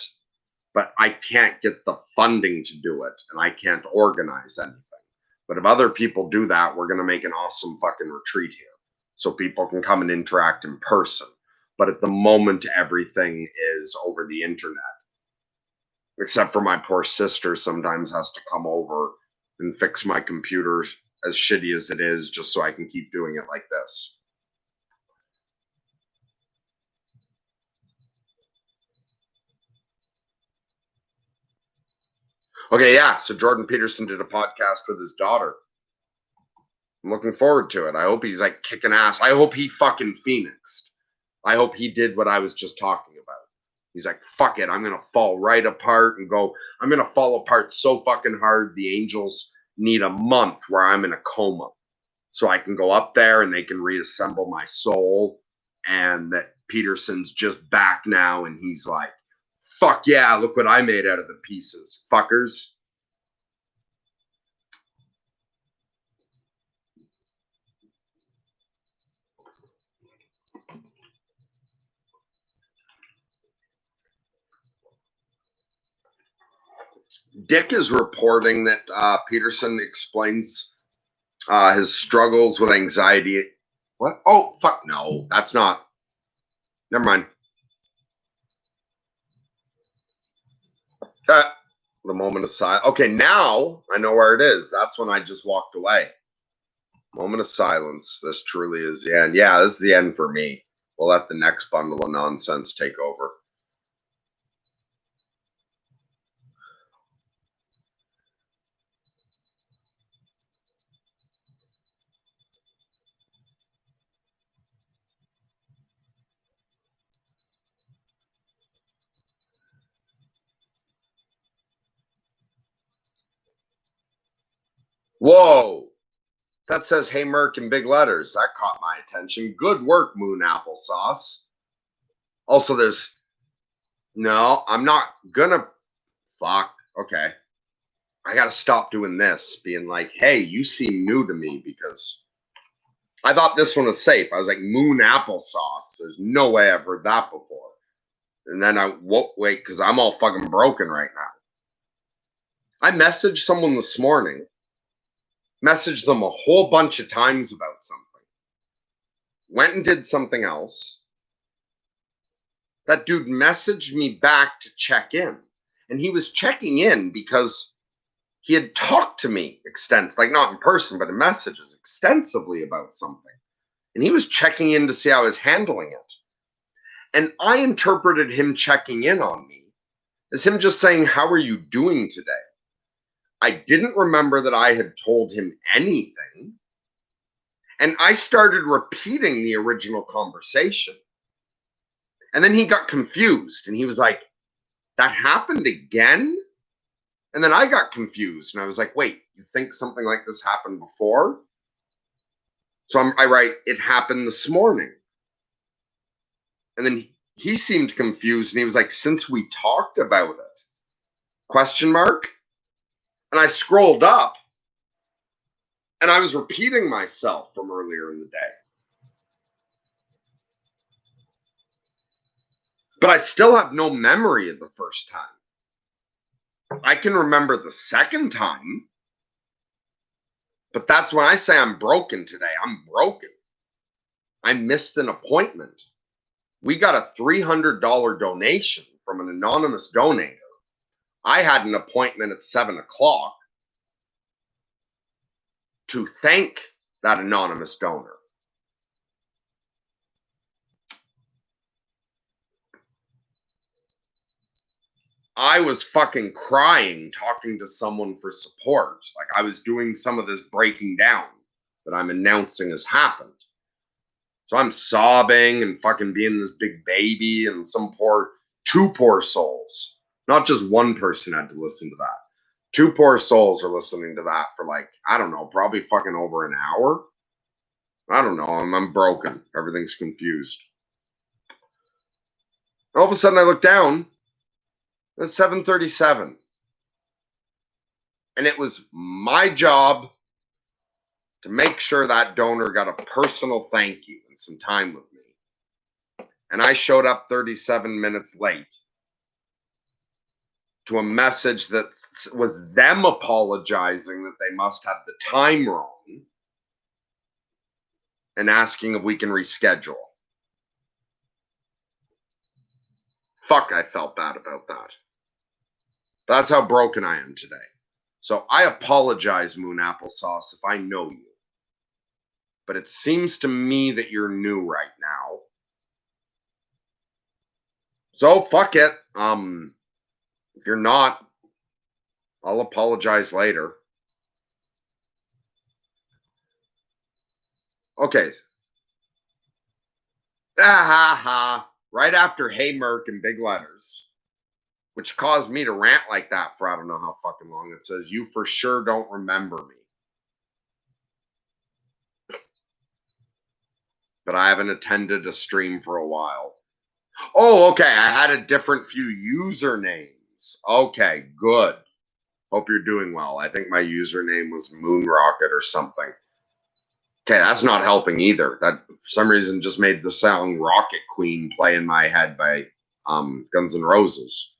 But I can't get the funding to do it. And I can't organize anything. But if other people do that, we're going to make an awesome fucking retreat here. So people can come and interact in person. But at the moment, everything is over the internet. Except for my poor sister sometimes has to come over and fix my computer, as shitty as it is, just so I can keep doing it like this. Okay, yeah, so Jordan Peterson did a podcast with his daughter. I'm looking forward to it. I hope he's like kicking ass. I hope he fucking phoenixed. I hope he did what I was just talking about. He's like, fuck it, I'm going to fall right apart and go, I'm going to fall apart so fucking hard the Angels need a month where I'm in a coma. So I can go up there and they can reassemble my soul, and that Peterson's just back now and he's like, fuck yeah, look what I made out of the pieces, fuckers. Dick is reporting that Peterson explains his struggles with anxiety. What? Oh, fuck no. That's not. Never mind. The moment of silence. Okay, now I know where it is. That's when I just walked away. Moment of silence. This truly is the end. Yeah, this is the end for me. We'll let the next bundle of nonsense take over. Whoa! That says, "Hey Merc" in big letters. That caught my attention. Good work, Moon Applesauce. Also, there's no, I'm not gonna fuck. Okay. I gotta stop doing this, being like, hey, you seem new to me because I thought this one was safe. I was like, Moon Applesauce. There's no way I've heard that before. And then I won't wait because I'm all fucking broken right now. I messaged someone this morning, messaged them a whole bunch of times about something, went and did something else. That dude messaged me back to check in. And he was checking in because he had talked to me like not in person, but in messages extensively about something. And he was checking in to see how I was handling it. And I interpreted him checking in on me as him just saying, how are you doing today? I didn't remember that I had told him anything. And I started repeating the original conversation. And then he got confused and he was like, that happened again? And then I got confused and I was like, wait, you think something like this happened before? So I write, it happened this morning. And then he seemed confused and he was like, since we talked about it? Question mark? And I scrolled up and I was repeating myself from earlier in the day. But I still have no memory of the first time. I can remember the second time, but that's when I say I'm broken today. I'm broken. I missed an appointment. We got a $300 donation from an anonymous donator. I had an appointment at 7 o'clock to thank that anonymous donor. I was fucking crying talking to someone for support. Like I was doing some of this breaking down that I'm announcing has happened. So I'm sobbing and fucking being this big baby, and two poor souls, not just one person had to listen to that. Two poor souls are listening to that for like, I don't know, probably fucking over an hour. I don't know. I'm broken. Everything's confused. All of a sudden I look down. It's 7:37. And it was my job to make sure that donor got a personal thank you and some time with me. And I showed up 37 minutes late to a message that was them apologizing that they must have the time wrong and asking if we can reschedule. Fuck, I felt bad about that. That's how broken I am today. So I apologize, Moon Applesauce, if I know you. But it seems to me that you're new right now. So fuck it. If you're not, I'll apologize later. Okay. Right after "Hey Merc" in big letters, which caused me to rant like that for I don't know how fucking long. It says, you for sure don't remember me. But I haven't attended a stream for a while. Oh, okay. I had a different few usernames. Okay, good. Hope you're doing well. I think my username was Moon Rocket or something. Okay, that's not helping either. That for some reason just made the song Rocket Queen play in my head by Guns N' Roses.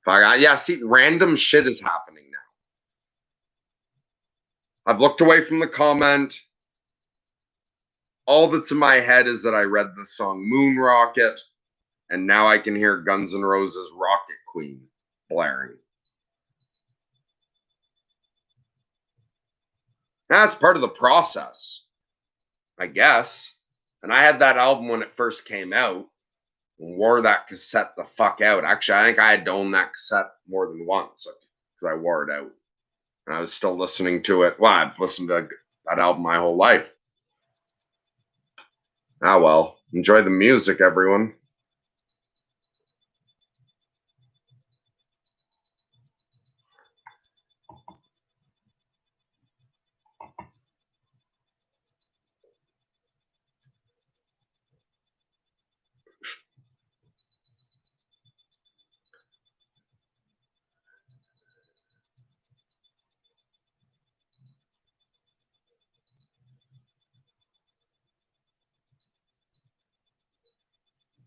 Yeah, see, random shit is happening now. I've looked away from the comment. All that's in my head is that I read the song Moon Rocket, and now I can hear Guns N' Roses' Rocket Queen blaring. That's part of the process, I guess. And I had that album when it first came out and wore that cassette the fuck out. Actually, I think I had to own that cassette more than once because I wore it out. And I was still listening to it. Well, I've listened to that album my whole life. Ah, well. Enjoy the music, everyone.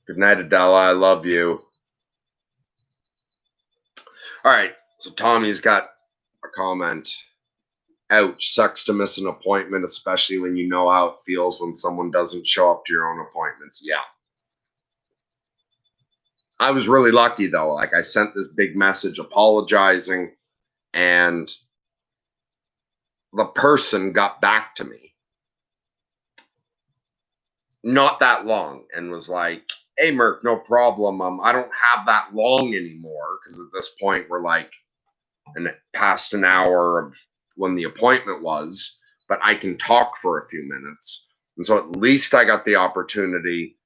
Good night, Adela. I love you. All right. So Tommy's got a comment. Ouch, sucks to miss an appointment, especially when you know how it feels when someone doesn't show up to your own appointments. Yeah. I was really lucky though. Like I sent this big message apologizing, and the person got back to me not that long and was like, "Hey, Merc, no problem. I don't have that long anymore because at this point we're like past an hour of when the appointment was, but I can talk for a few minutes." And so at least I got the opportunity,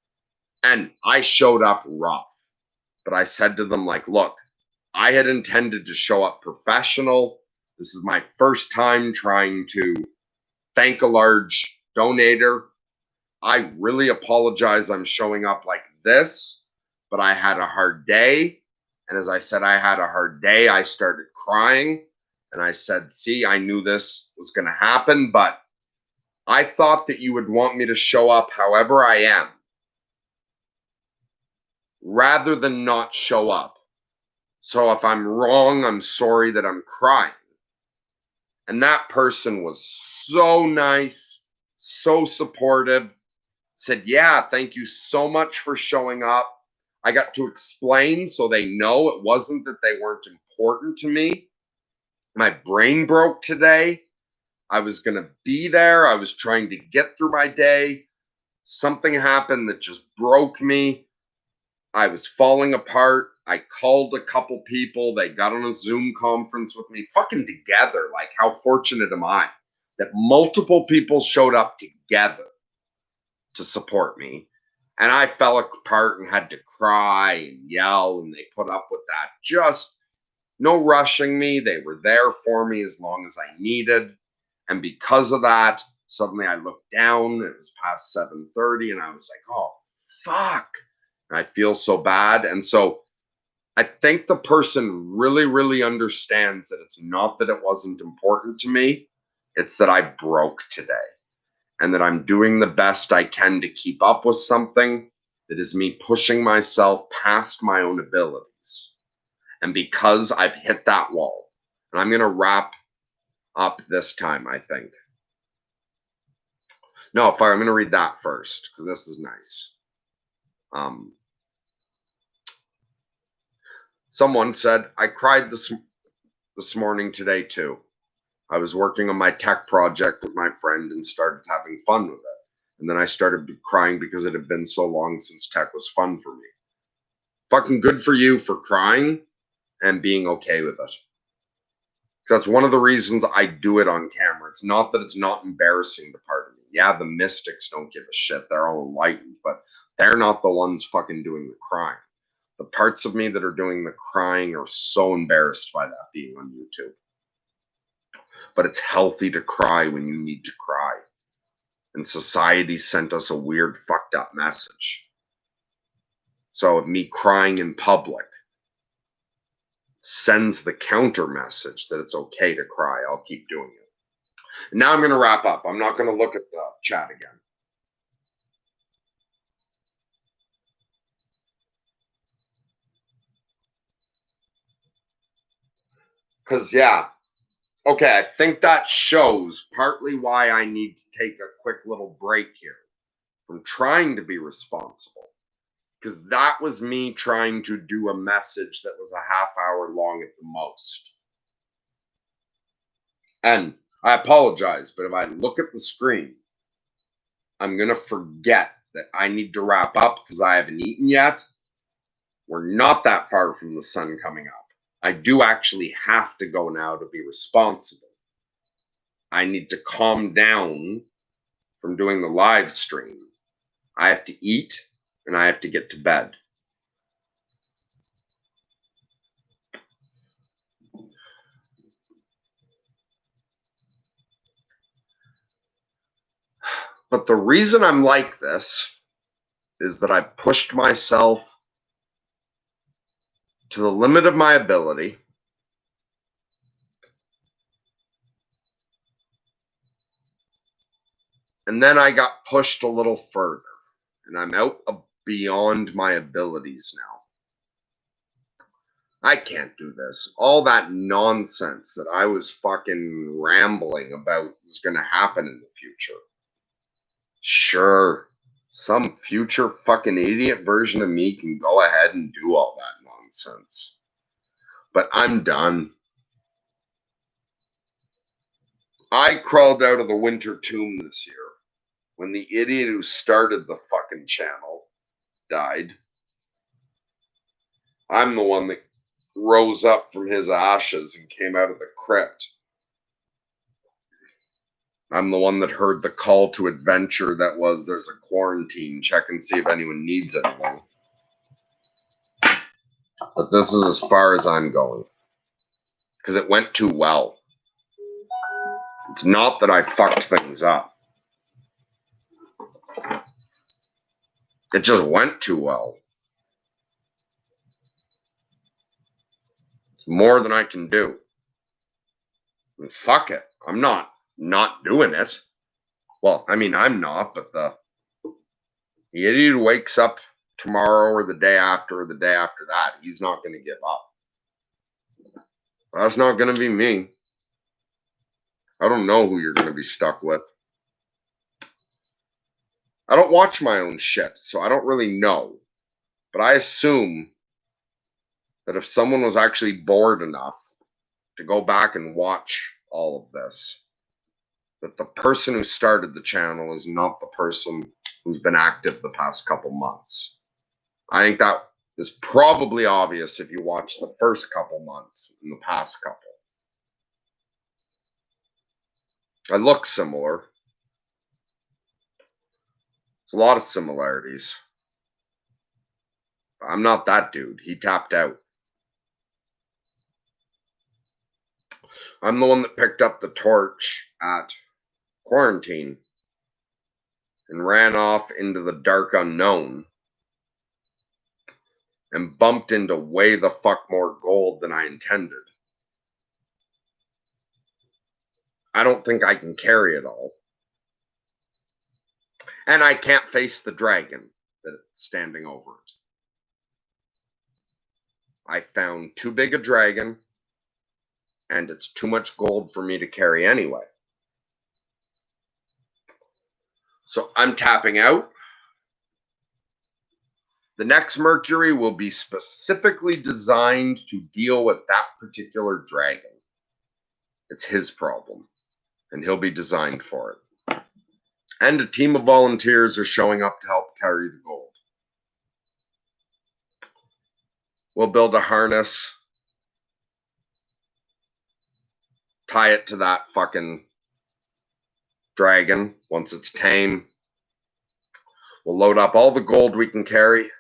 and I showed up rough, but I said to them like, "Look, I had intended to show up professional. This is my first time trying to thank a large donator. I really apologize I'm showing up like this, but I had a hard day. And as I said, I had a hard day. I started crying and I said, see, I knew this was going to happen, but I thought that you would want me to show up however I am rather than not show up. So if I'm wrong, I'm sorry that I'm crying." And that person was so nice, so supportive, said, "Yeah, thank you so much for showing up. I got to explain so they know it wasn't that they weren't important to me. My brain broke today. I was going to be there. I was trying to get through my day. Something happened that just broke me. I was falling apart. I called a couple people. They got on a Zoom conference with me, fucking together. Like, how fortunate am I that multiple people showed up together to support me? And I fell apart and had to cry and yell, and they put up with that. Just no rushing me. They were there for me as long as I needed. And because of that, suddenly I looked down. It was past 7:30, and I was like, "Oh, fuck." And I feel so bad. And so I think the person really, really understands that it's not that it wasn't important to me, it's that I broke today and that I'm doing the best I can to keep up with something that is me pushing myself past my own abilities. And because I've hit that wall, and I'm going to wrap up this time, I think. No, fine, I'm going to read that first because this is nice. Someone said, I cried this morning today too. I was working on my tech project with my friend and started having fun with it. And then I started crying because it had been so long since tech was fun for me. Fucking good for you for crying and being okay with it. That's one of the reasons I do it on camera. It's not that it's not embarrassing to part of me. Yeah, the mystics don't give a shit. They're all enlightened, but they're not the ones fucking doing the crying. The parts of me that are doing the crying are so embarrassed by that being on YouTube. But it's healthy to cry when you need to cry. And society sent us a weird, fucked up message. So me crying in public sends the counter message that it's okay to cry. I'll keep doing it. And now I'm going to wrap up. I'm not going to look at the chat again. Because, yeah. Okay, I think that shows partly why I need to take a quick little break here from trying to be responsible. Because that was me trying to do a message that was a half hour long at the most. And I apologize, but if I look at the screen, I'm going to forget that I need to wrap up because I haven't eaten yet. We're not that far from the sun coming up. I do actually have to go now to be responsible. I need to calm down from doing the live stream. I have to eat and I have to get to bed. But the reason I'm like this is that I pushed myself to the limit of my ability. And then I got pushed a little further. And I'm out beyond my abilities now. I can't do this. All that nonsense that I was fucking rambling about was going to happen in the future. Sure, some future fucking idiot version of me can go ahead and do all that nonsense. But I'm done. I crawled out of the winter tomb this year when the idiot who started the fucking channel died. I'm the one that rose up from his ashes and came out of the crypt. I'm the one that heard the call to adventure that was, there's a quarantine, check and see if anyone needs anything. But this is as far as I'm going. Because it went too well. It's not that I fucked things up. It just went too well. It's more than I can do. And fuck it. I'm not doing it. Well, I mean, I'm not, but the idiot who wakes up tomorrow or the day after that, he's not going to give up. That's not going to be me. I don't know who you're going to be stuck with. I don't watch my own shit, so I don't really know. But I assume that if someone was actually bored enough to go back and watch all of this, that the person who started the channel is not the person who's been active the past couple months. I think that is probably obvious if you watch the first couple months and the past couple. I look similar. There's a lot of similarities. I'm not that dude. He tapped out. I'm the one that picked up the torch at quarantine and ran off into the dark unknown and bumped into way the fuck more gold than I intended. I don't think I can carry it all. And I can't face the dragon that's standing over it. I found too big a dragon, and it's too much gold for me to carry anyway. So I'm tapping out. The next Mercury will be specifically designed to deal with that particular dragon. It's his problem, and he'll be designed for it. And a team of volunteers are showing up to help carry the gold. We'll build a harness, tie it to that fucking dragon once it's tame. We'll load up all the gold we can carry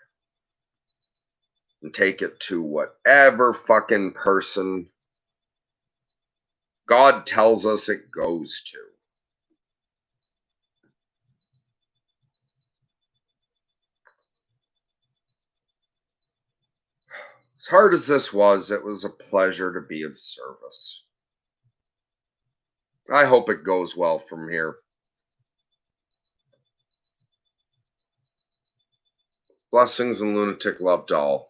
and take it to whatever fucking person God tells us it goes to. As hard as this was, it was a pleasure to be of service. I hope it goes well from here. Blessings and lunatic love to all.